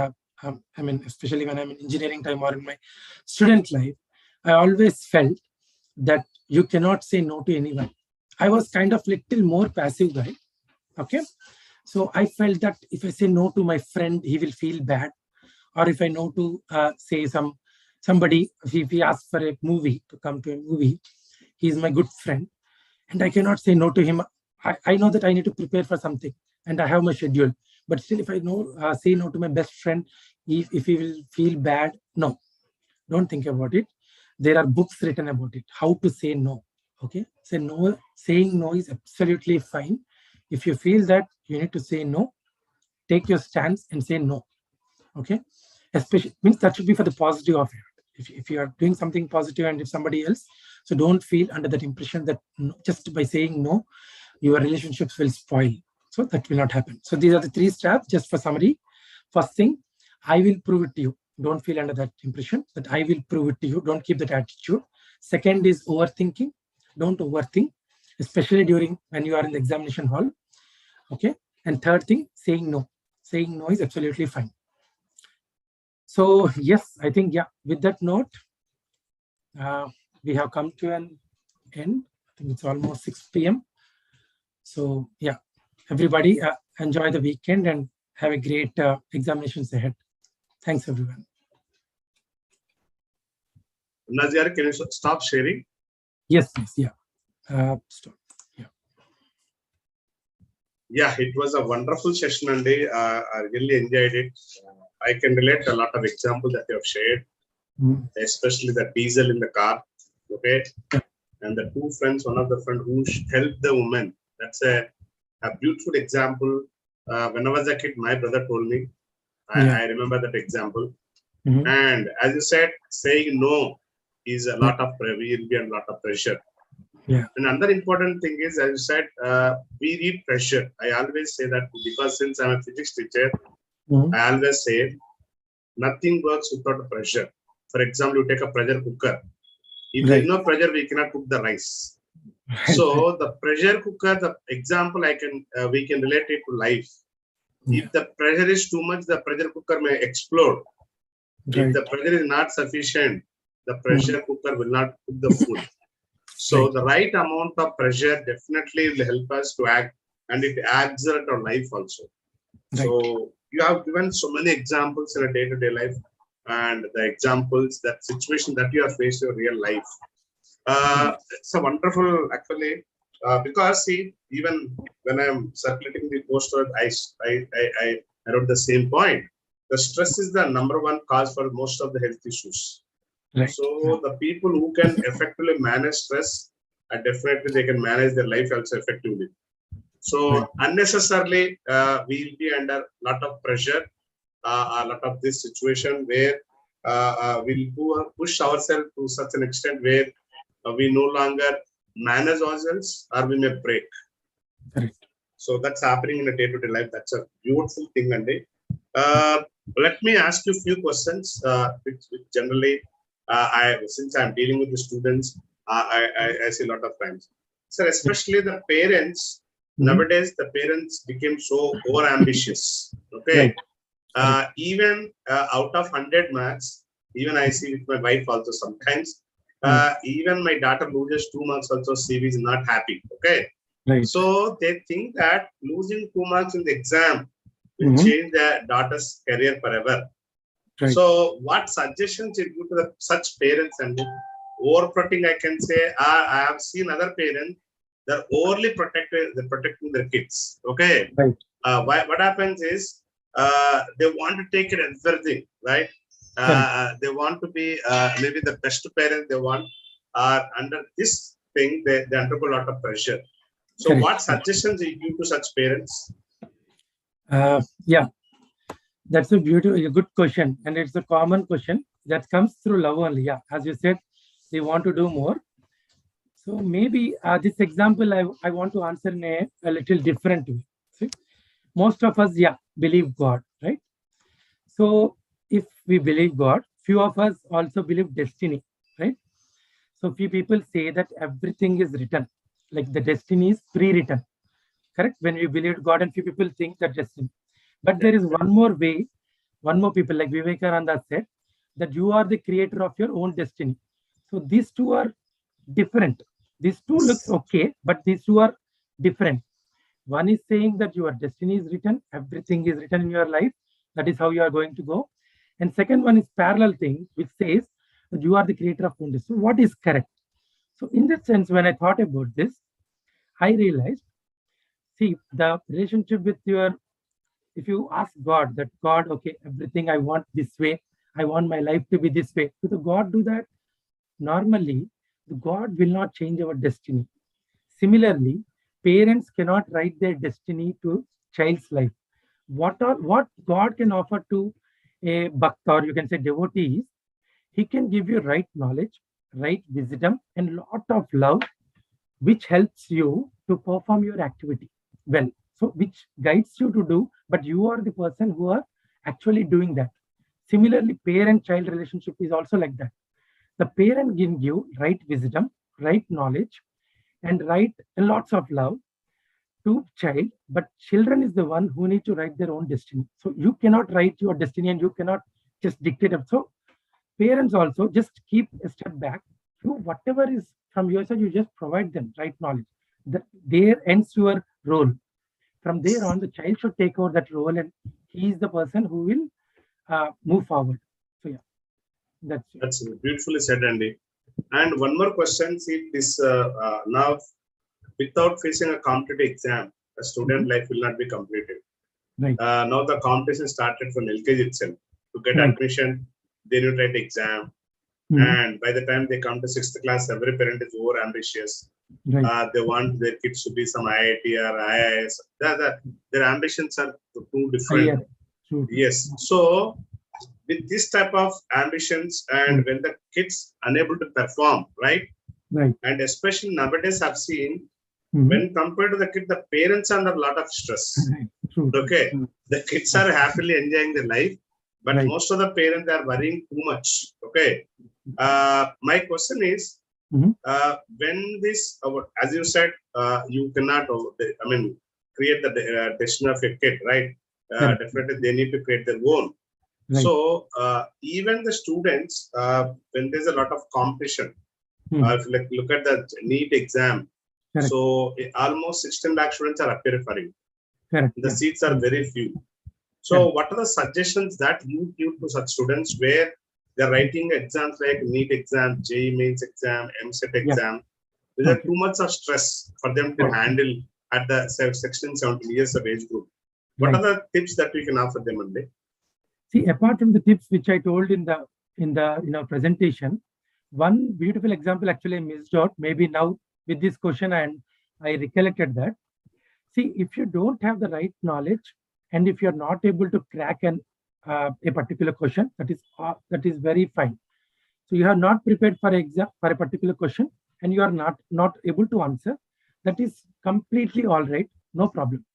Speaker 14: especially when I'm in engineering time or in my student life. I always felt that you cannot say no to anyone. I was kind of little more passive guy. Okay, so I felt that if I say no to my friend, he will feel bad. Or if I know to say somebody, if he asks for a movie, to come to a movie, he is my good friend, and I cannot say no to him. I know that I need to prepare for something, and I have my schedule. But still, if I say no to my best friend, if he will feel bad, no, don't think about it. There are books written about it, how to say no. Okay, say no. Saying no is absolutely fine. If you feel that you need to say no, take your stance and say no. Okay, especially means that should be for the positive of it. If you are doing something positive and if somebody else, so don't feel under that impression that just by saying no, your relationships will spoil. So that will not happen. So these are the 3 steps. Just for summary. First thing, I will prove it to you. Don't feel under that impression that I will prove it to you. Don't keep that attitude. Second is overthinking. Don't overthink, especially during when you are in the examination hall. Okay. And third thing, saying no. Saying no is absolutely fine. So yes, I think, with that note, we have come to an end. I think it's almost 6 p.m. So everybody enjoy the weekend and have a great examinations ahead. Thanks, everyone.
Speaker 15: Annaji, can you stop sharing?
Speaker 14: Yes, please. Stop.
Speaker 15: Yeah, it was a wonderful session, and I really enjoyed it. I can relate a lot of examples that you have shared, especially the diesel in the car. Okay, and the 2 friends, one of the friend who helped the woman. That's a beautiful example. When I was a kid, my brother told me. I remember that example. And as you said, saying no is a lot of will be a lot of pressure.
Speaker 14: Yeah.
Speaker 15: And another important thing is, as you said, we need pressure. I always say that because since I'm a physics teacher, I always say nothing works without pressure. For example, you take a pressure cooker. If there is no pressure, we cannot cook the rice. So the pressure cooker, the example we can relate it to life. If the pressure is too much, the pressure cooker may explode. If the pressure is not sufficient, the pressure cooker will not cook the food. So the right amount of pressure definitely will help us to act, and it accelerates our life also. So you have given so many examples in a day-to-day life, and the examples, that situation that you have faced in your real life. It's a wonderful, actually, because see, even when I'm circulating the poster, I wrote the same point. The stress is the #1 cause for most of the health issues. So the people who can effectively manage stress, definitely they can manage their life also effectively. So unnecessarily, we will be under a lot of pressure, a lot of this situation where we'll push ourselves to such an extent where we no longer manage ourselves, or we may break. So that's happening in a day-to-day life. That's a beautiful thing, Andy. Let me ask you a few questions, which generally, since I'm dealing with the students, I see a lot of times. So especially the parents, nowadays the parents became so over-ambitious. Okay. Even out of 100 marks, even I see with my wife also sometimes, even my daughter loses 2 marks also, she is not happy. Okay. So they think that losing 2 marks in the exam will change their daughter's career forever. So what suggestions you give to such parents? And overprotecting, I can say, I have seen other parents, they're overly protecting their kids. Okay. What happens is, they want to take it everything, right? They want to be maybe the best parent they want. Under this thing, they undergo a lot of pressure. So what suggestions you give to such parents?
Speaker 14: Yeah, that's a good question, and it's a common question that comes through love only. Yeah, as you said, they want to do more. So maybe this example I want to answer in a little different way. See, most of us, believe God, right? So if we believe God, few of us also believe destiny, right? So few people say that everything is written, like the destiny is pre-written, correct? When we believe God, and few people think that destiny. But there is one more way, one more people, like Vivekananda said, that you are the creator of your own destiny. So these two are different. These two looks okay, but these two are different. One is saying that your destiny is written, everything is written in your life. That is how you are going to go. And second one is parallel thing, which says that you are the creator of own destiny. So what is correct? So in that sense, when I thought about this, I realized, see, the relationship with if you ask God that, God, okay, everything I want this way, I want my life to be this way. So the God do that? Normally, the God will not change our destiny. Similarly, parents cannot write their destiny to child's life. What God can offer to a bhakta, or you can say devotee, is he can give you right knowledge, right wisdom, and lot of love, which helps you to perform your activity well. So which guides you to do, but you are the person who are actually doing that. Similarly, parent-child relationship is also like that. The parent can give right wisdom, right knowledge, and right lots of love to child, but children is the one who need to write their own destiny. So you cannot write your destiny, and you cannot just dictate it. So parents also just keep a step back. You, whatever is from your side, you just provide them right knowledge. There ends your role. From there on, the child should take over that role, and he is the person who will move forward. So yeah,
Speaker 15: that's beautifully said, Andy. And one more question: see, this now, without facing a competitive exam, a student life will not be completed. Now the competition started from LKG itself. To get admission, they need to write exam. And by the time they come to 6th class, every parent is over ambitious. They want their kids to be some IIT or IIS. Their ambitions are too different. Yes. So with this type of ambitions, and when the kids unable to perform, right?
Speaker 14: Right.
Speaker 15: And especially nowadays, I've seen
Speaker 14: Mhm.
Speaker 15: when compared to the kid, the parents are under a lot of stress.
Speaker 14: True.
Speaker 15: Okay, the kids are happily enjoying their life, but
Speaker 14: Right.
Speaker 15: most of the parents are worrying too much. Okay, my question is,
Speaker 14: Mhm.
Speaker 15: when this, as you said, you cannot, I mean, create the destiny of a kid, right?
Speaker 14: Correct.
Speaker 15: Definitely, they need to create their own.
Speaker 14: Right.
Speaker 15: So even the students, when there's a lot of competition, if you look at the Neet exam,
Speaker 14: Correct.
Speaker 15: so almost 16 lakh students are appearing for it.
Speaker 14: Correct.
Speaker 15: The
Speaker 14: Yeah.
Speaker 15: seats are very few. So
Speaker 14: Correct.
Speaker 15: what are the suggestions that you give to such students where they're writing exams like Neet exam, JEE mains exam, MSET exam? Is there too much of stress for them to
Speaker 14: Correct.
Speaker 15: handle at the 16, 17 years of age group? What
Speaker 14: Right.
Speaker 15: are the tips that we can offer them, Monday?
Speaker 14: See, apart from the tips which I told in the presentation, one beautiful example actually I missed out. Maybe now with this question and I recollected that. See, if you don't have the right knowledge and if you're not able to crack a particular question, that is very fine. So you are not prepared for exam for a particular question and you are not able to answer. That is completely all right, no problem.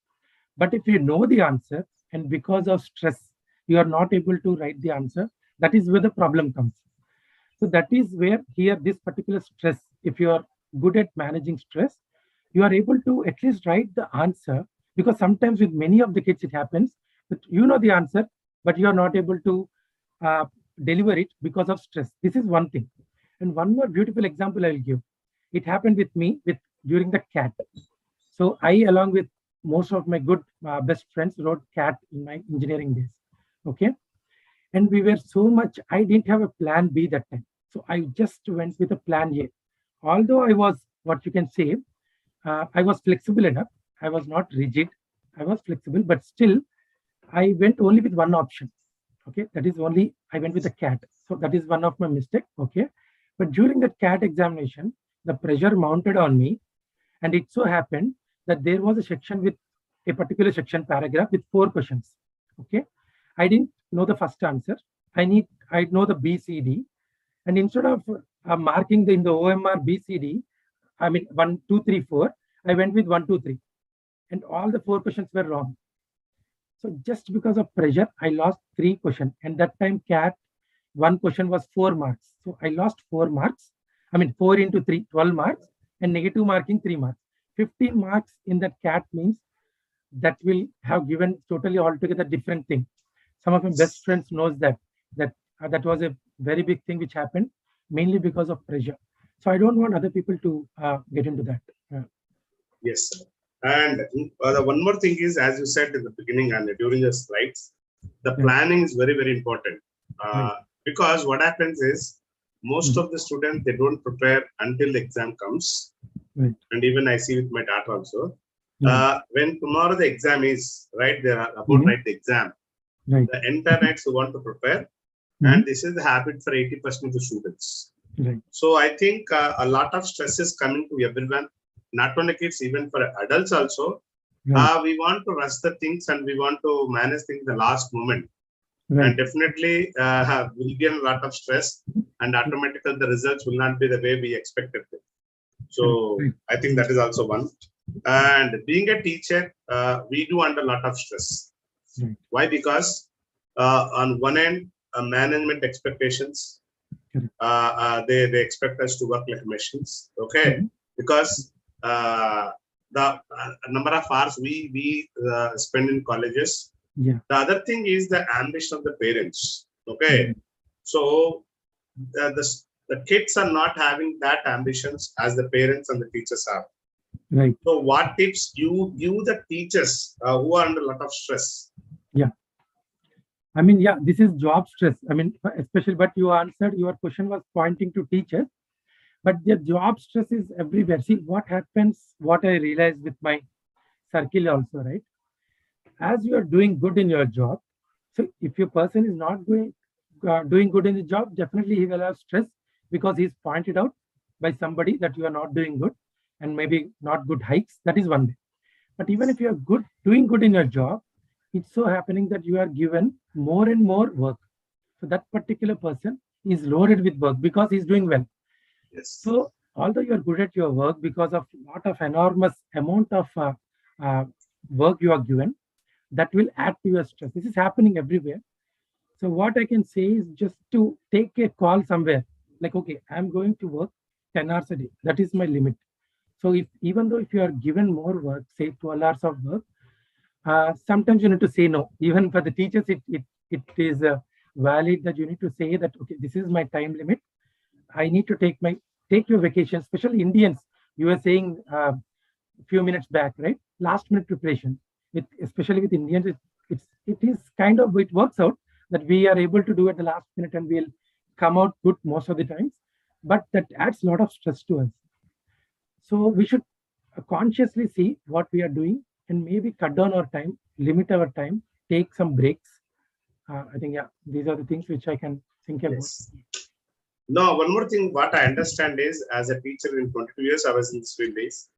Speaker 14: But if you know the answer and because of stress you are not able to write the answer, that is where the problem comes. So that is where here this particular stress, if you are good at managing stress, you are able to at least write the answer, because sometimes with many of the kids it happens that you know the answer, but you are not able to uh, deliver it because of stress. This is one thing. And one more beautiful example I will give. It happened with me with during the CAT. So I, along with most of my good best friends, wrote CAT in my engineering days. Okay. And we were so much, I didn't have a plan B that time. So I just went with a plan A. Although I was, what you can say, I was flexible enough. I was not rigid. I was flexible, but still I went only with one option. Okay. That is only, I went with the CAT. So that is one of my mistake. Okay. But during that CAT examination, the pressure mounted on me. And it so happened that there was a section with a particular section paragraph with 4 questions. Okay. I didn't know the first answer. I know the B, C, D. And instead of marking in the OMR B, C, D, I mean 1, 2, 3, 4, I went with 1, 2, 3. And all the 4 questions were wrong. So just because of pressure, I lost 3 questions. And that time CAT, one question was 4 marks. So I lost 4 marks. I mean 4 into 3, 12 marks, and negative marking 3 marks. 15 marks in that CAT means that will have given totally altogether different thing. Some of my best friends knows that that was a very big thing which happened mainly because of pressure. So I don't want other people to get into that.
Speaker 15: Yes. And the one more thing is, as you said in the beginning and during the slides, the planning is very, very important. Because what happens is, most of the students, they don't prepare until the exam comes.
Speaker 14: Right.
Speaker 15: And even I see with my daughter also. When tomorrow the exam is, right, they are about to write the exam.
Speaker 14: Right.
Speaker 15: The entire nights who want to prepare. And this is the habit for 80% of the students.
Speaker 14: Right.
Speaker 15: So I think a lot of stress is coming to everyone, not only kids, even for adults also.
Speaker 14: Right.
Speaker 15: We want to rush the things and we want to manage things the last moment.
Speaker 14: Right.
Speaker 15: And definitely we'll get a lot of stress, and automatically the results will not be the way we expected them. So I think that is also one. And being a teacher, we do under a lot of stress.
Speaker 14: Right.
Speaker 15: Why? Because on one end, management expectations, they expect us to work like machines. Okay, because the number of hours we spend in colleges.
Speaker 14: Yeah.
Speaker 15: The other thing is the ambition of the parents. Okay, so the kids are not having that ambitions as the parents and the teachers have.
Speaker 14: Right.
Speaker 15: So what tips you the teachers who are under a lot of stress?
Speaker 14: Yeah. I mean, yeah, this is job stress. I mean, especially, but you answered, your question was pointing to teachers, but the job stress is everywhere. See, what happens, what I realized with my circle also, right? As you are doing good in your job, so if your person is not doing good in the job, definitely he will have stress because he's pointed out by somebody that you are not doing good and maybe not good hikes. That is one way. But even if you are doing good in your job, it's so happening that you are given more and more work. So that particular person is loaded with work because he's doing well.
Speaker 15: Yes.
Speaker 14: So although you are good at your work because of lot of enormous amount of work you are given, that will add to your stress. This is happening everywhere. So what I can say is just to take a call somewhere, like, okay, I'm going to work 10 hours a day. That is my limit. So if even though if you are given more work, say 12 hours of work, sometimes you need to say no. Even for the teachers, it is valid that you need to say that, okay, this is my time limit. I need to take your vacation, especially Indians. You were saying a few minutes back, right? Last minute preparation. Especially with Indians, it is kind of, it works out that we are able to do at the last minute and we'll come out good most of the times. But that adds a lot of stress to us. So we should consciously see what we are doing and maybe cut down our time, limit our time, take some breaks. I think, yeah, these are the things which I can think about.
Speaker 15: Yes. No, one more thing, what I understand is, as a teacher in 22 years, I was in this field days.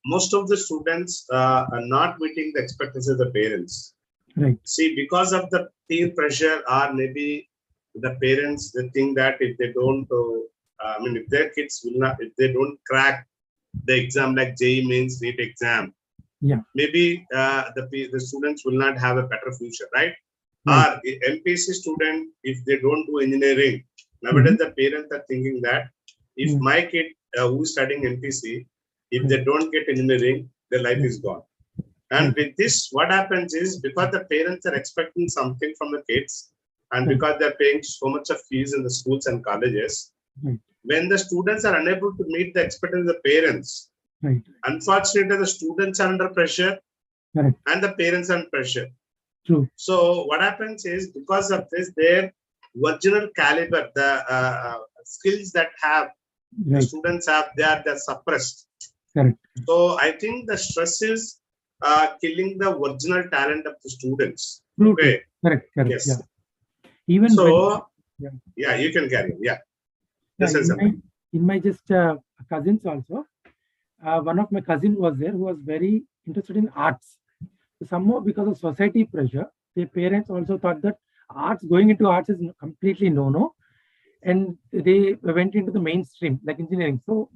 Speaker 15: Most of the students are not meeting the expectations of the parents.
Speaker 14: Right.
Speaker 15: See, because of the peer pressure, or maybe the parents, they think that if they don't, if their kids will not, if they don't crack the exam like JEE means Neet exam,
Speaker 14: yeah,
Speaker 15: maybe the students will not have a better future, right?
Speaker 14: Right.
Speaker 15: Or MPC student, if they don't do engineering, nowadays the parents are thinking that if my kid who is studying MPC, if they don't get engineering, their life is gone. And with this, what happens is, because the parents are expecting something from the kids, and because they're paying so much of fees in the schools and colleges, when the students are unable to meet the expectations of the parents, unfortunately, the students are under pressure and the parents are under pressure.
Speaker 14: True.
Speaker 15: So what happens is, because of this, their original caliber, the skills that the students have, they're suppressed.
Speaker 14: Correct.
Speaker 15: So I think the stress is killing the original talent of the students.
Speaker 14: True.
Speaker 15: Okay.
Speaker 14: Correct.
Speaker 15: Yes.
Speaker 14: Yeah. Even
Speaker 15: so,
Speaker 14: when,
Speaker 15: yeah, you can carry. Yeah.
Speaker 14: In my just cousins also, one of my cousins was there who was very interested in arts. So somehow, because of society pressure, their parents also thought that going into arts is completely no, and they went into the mainstream like engineering. So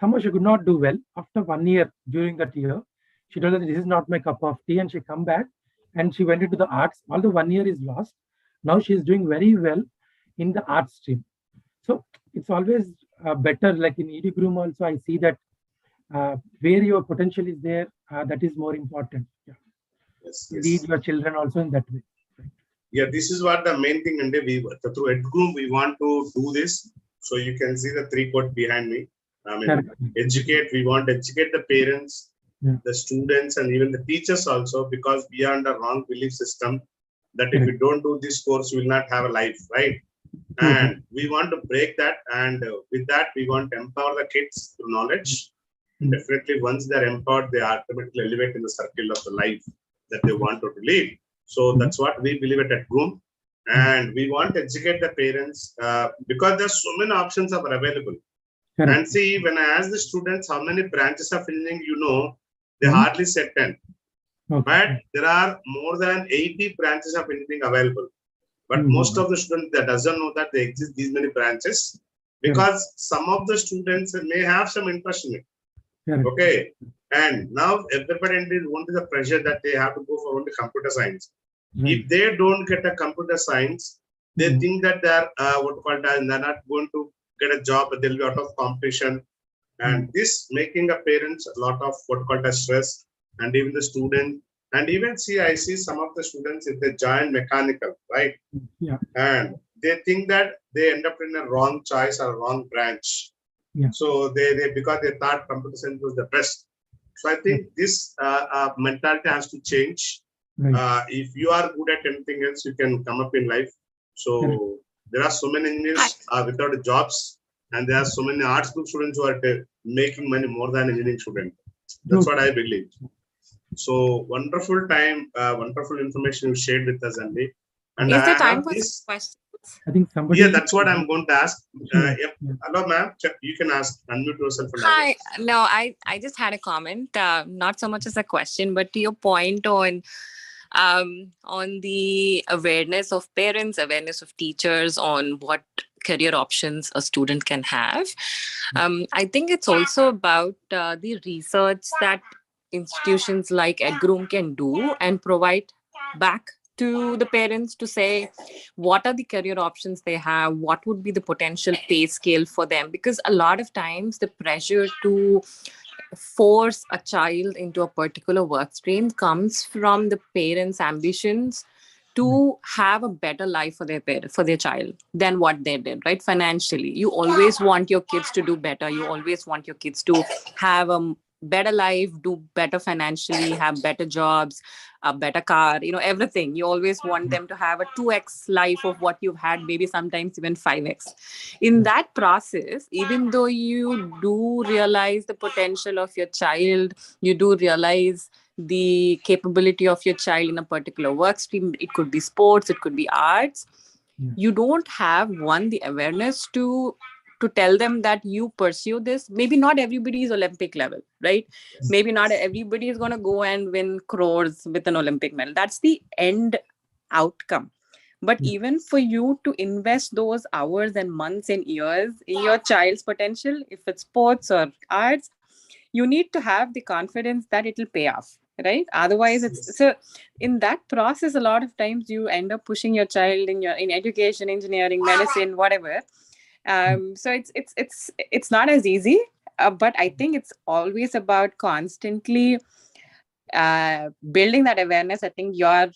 Speaker 14: somehow she could not do well. After 1 year, during that year, she told that this is not my cup of tea, and she come back and she went into the arts. Although 1 year is lost, now she is doing very well in the art stream. So it's always better, like in Edcroom also, I see that where your potential is there, that is more important. Yeah.
Speaker 15: Yes.
Speaker 14: Lead your children also in that way.
Speaker 15: Yeah, this is what the main thing, and through Edcroom we want to do this. So you can see the 3 quote behind me. Educate. We want to educate the parents, the students, and even the teachers also, because we are under wrong belief system that if you don't do this course, you will not have a life, right? And we want to break that, and with that we want to empower the kids through knowledge. Definitely, once they are empowered, they automatically elevate in the circle of the life that they want to lead. So that's what we believe at Edcroom, and we want to educate the parents because there's so many options are available.
Speaker 14: Correct.
Speaker 15: And see, when I ask the students how many branches of engineering they hardly said 10. But there are more than 80 branches of engineering available. But most of the students that doesn't know that they exist these many branches, because some of the students may have some interest in it. Okay. And now everybody is only the pressure that they have to go for only computer science. If they don't get a computer science, they think that they're they're not going to get a job, but they'll be out of competition. And this making a parents a lot of stress, and even the student, and even I see some of the students, if they join mechanical, right?
Speaker 14: Yeah.
Speaker 15: And they think that they end up in a wrong choice or wrong branch.
Speaker 14: Yeah.
Speaker 15: So they because they thought computer science was the best. So I think this mentality has to change. If you are good at anything else, you can come up in life. So there are so many engineers without jobs, and there are so many arts group students who are making money more than engineering students. That's what I believe. So wonderful time, wonderful information you shared with us, Andy. And
Speaker 16: is there time for questions?
Speaker 14: I think somebody.
Speaker 15: Yeah, that's what I'm going to ask. Hello, ma'am. You can ask. Unmute yourself. And
Speaker 16: Hi. No, I just had a comment. Not so much as a question, but to your point on the awareness of parents, awareness of teachers on what career options a student can have. I think it's also about the research that institutions like Edcroom can do and provide back to the parents to say what are the career options they have, what would be the potential pay scale for them, because a lot of times the pressure to force a child into a particular work stream comes from the parents' ambitions to have a better life for their child than what they did, right? Financially, you always want your kids to do better. You always want your kids to have a better life, do better financially, have better jobs, a better car, everything. You always want them to have a 2x life of what you've had, maybe sometimes even 5x. In that process, even though you do realize the potential of your child, you do realize the capability of your child in a particular work stream, it could be sports, it could be arts, you don't have the awareness to tell them that you pursue this. Maybe not everybody is Olympic level, right? Maybe not everybody is going to go and win crores with an Olympic medal. That's the end outcome. But even for you to invest those hours and months and years in your child's potential, if it's sports or arts, you need to have the confidence that it will pay off, right? Otherwise, it's so in that process, a lot of times you end up pushing your child in education, engineering, medicine, whatever. So it's not as easy, but I think it's always about constantly building that awareness. I think your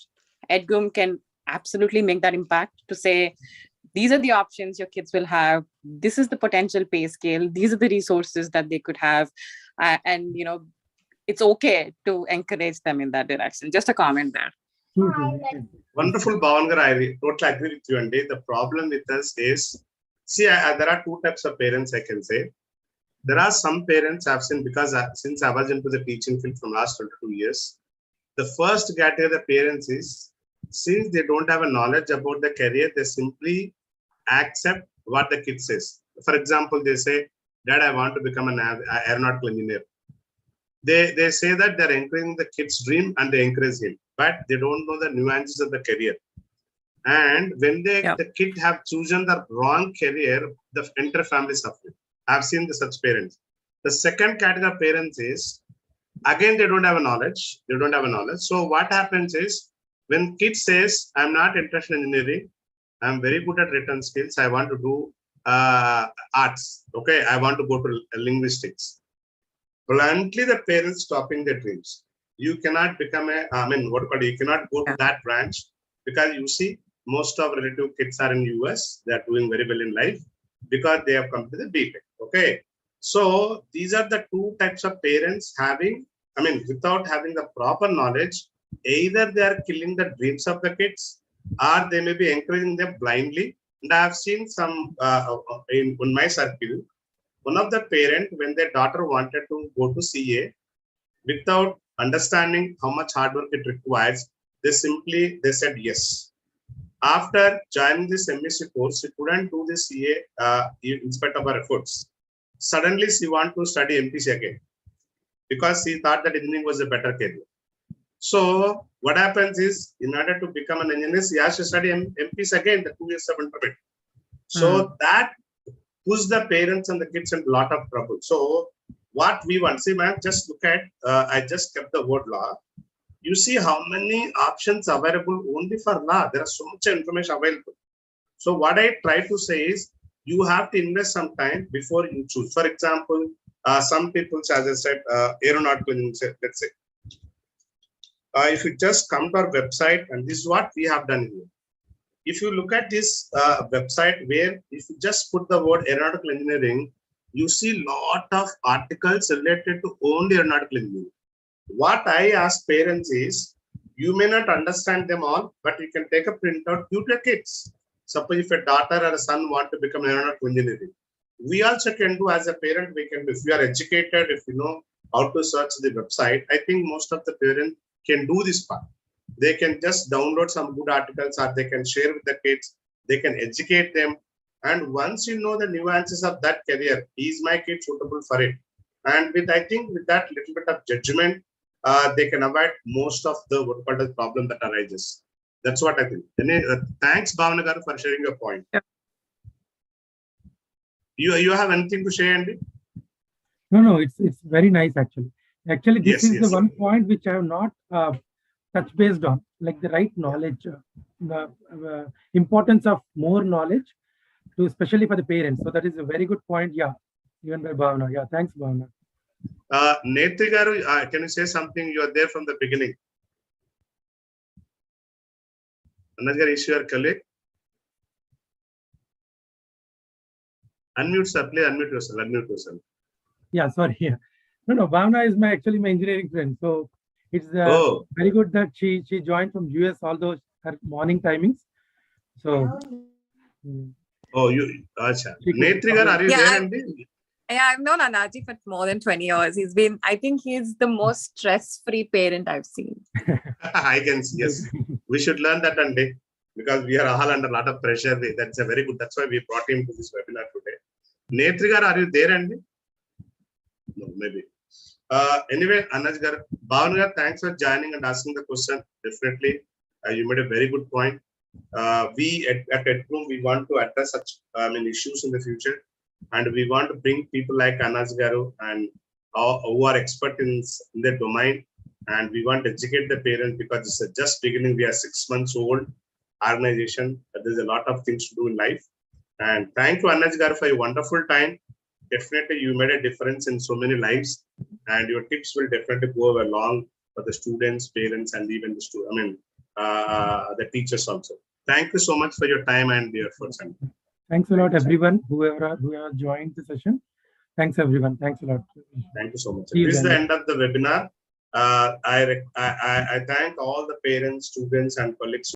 Speaker 16: Edcroom can absolutely make that impact to say, these are the options your kids will have. This is the potential pay scale. These are the resources that they could have. And, it's okay to encourage them in that direction. Just a comment there.
Speaker 15: Wonderful, Bhavangar. I totally agree with you, Andy. The problem with us is, there are two types of parents, I can say. There are some parents I've seen, because since I was into the teaching field from last 22 years, the first category of parents is, since they don't have a knowledge about the career, they simply accept what the kid says. For example, they say, Dad, I want to become an aeronautical engineer. They say that they're encouraging the kid's dream and they encourage him, but they don't know the nuances of the career. And when the kid have chosen the wrong career, the entire family suffering. I've seen such parents. The second category of parents is, again, they don't have a knowledge. So what happens is, when kid says, I'm not interested in engineering, I'm very good at written skills, I want to do arts, okay, I want to go to linguistics. Bluntly, the parents stopping their dreams. You cannot become you cannot go to that branch, because you see, most of relative kids are in US, they are doing very well in life because they have come to the B.Tech, okay. So these are the two types of parents without having the proper knowledge, either they are killing the dreams of the kids, or they may be encouraging them blindly. And I have seen some in my circle, one of the parents, when their daughter wanted to go to CA, without understanding how much hard work it requires, they said yes. After joining this MSc course, she couldn't do the CA in spite of her efforts. Suddenly, she wanted to study MPC again, because she thought that engineering was a better career. So what happens is, in order to become an engineer, she has to study MPs again, the 2 years of intermediate. So that puts the parents and the kids in a lot of trouble. So what we want, see, man, just look at, I just kept the word law. You see how many options available only for law. There is so much information available. So what I try to say is, you have to invest some time before you choose. For example, some people, as I said, aeronautical engineering, let's say. If you just come to our website, and this is what we have done here. If you look at this website, where if you just put the word aeronautical engineering, you see lot of articles related to only aeronautical engineering. What I ask parents is, you may not understand them all, but you can take a printout, give to your kids. Suppose if a daughter or a son want to become an aeronautical engineering, we also can do as a parent, we can, if you are educated, if you know how to search the website, I think most of the parents can do this part. They can just download some good articles, or they can share with the kids, they can educate them. And once you know the nuances of that career, is my kid suitable for it? And I think with that little bit of judgment, they can avoid most of the problem that arises. That's what I think. Thanks, Bhavanagar, for sharing your point. You have anything to say, Andy?
Speaker 14: No, it's very nice actually. Actually, this
Speaker 15: Yes,
Speaker 14: is the
Speaker 15: yes.
Speaker 14: one point which I have not touch based on, like the right knowledge, the importance of more knowledge, to especially for the parents. So that is a very good point. Yeah, even by Bhavana. Yeah, thanks, Bhavana.
Speaker 15: Netri garu, can you say something? You are there from the beginning. Annaji, is your colleague? Unmute, sir. Please unmute yourself. Unmute yourself.
Speaker 14: Yeah, sorry. Yeah. No, Bhavana is my engineering friend. So it's very good that she joined from US, although her morning timings. So.
Speaker 15: Oh, you. Acha. Netri garu, are you there, Andy?
Speaker 16: Yeah, I've known Annaji for more than 20 years. I think he's the most stress-free parent I've seen.
Speaker 15: I can see, yes. We should learn that, Andy, because we are all under a lot of pressure. That's a very good, that's why we brought him to this webinar today. Netri garu, are you there, Andy? No, maybe. Anyway, Annaji garu, Bhavana garu, thanks for joining and asking the question. Definitely, you made a very good point. We at Edcroom, we want to address such issues in the future, and we want to bring people like Annaji garu and who are expert in their domain, and we want to educate the parents, because it's just beginning. We are 6 months old organization. There's a lot of things to do in life, and thank you, Annaji garu, for your wonderful time. Definitely, you made a difference in so many lives, and your tips will definitely go along for the students, parents, and even the teachers also. Thank you so much for your time and your efforts.
Speaker 14: Thanks a lot, everyone, whoever joined the session. Thanks, everyone. Thanks a lot.
Speaker 15: Thank you so much. This is the end of the webinar. I thank all the parents, students, and colleagues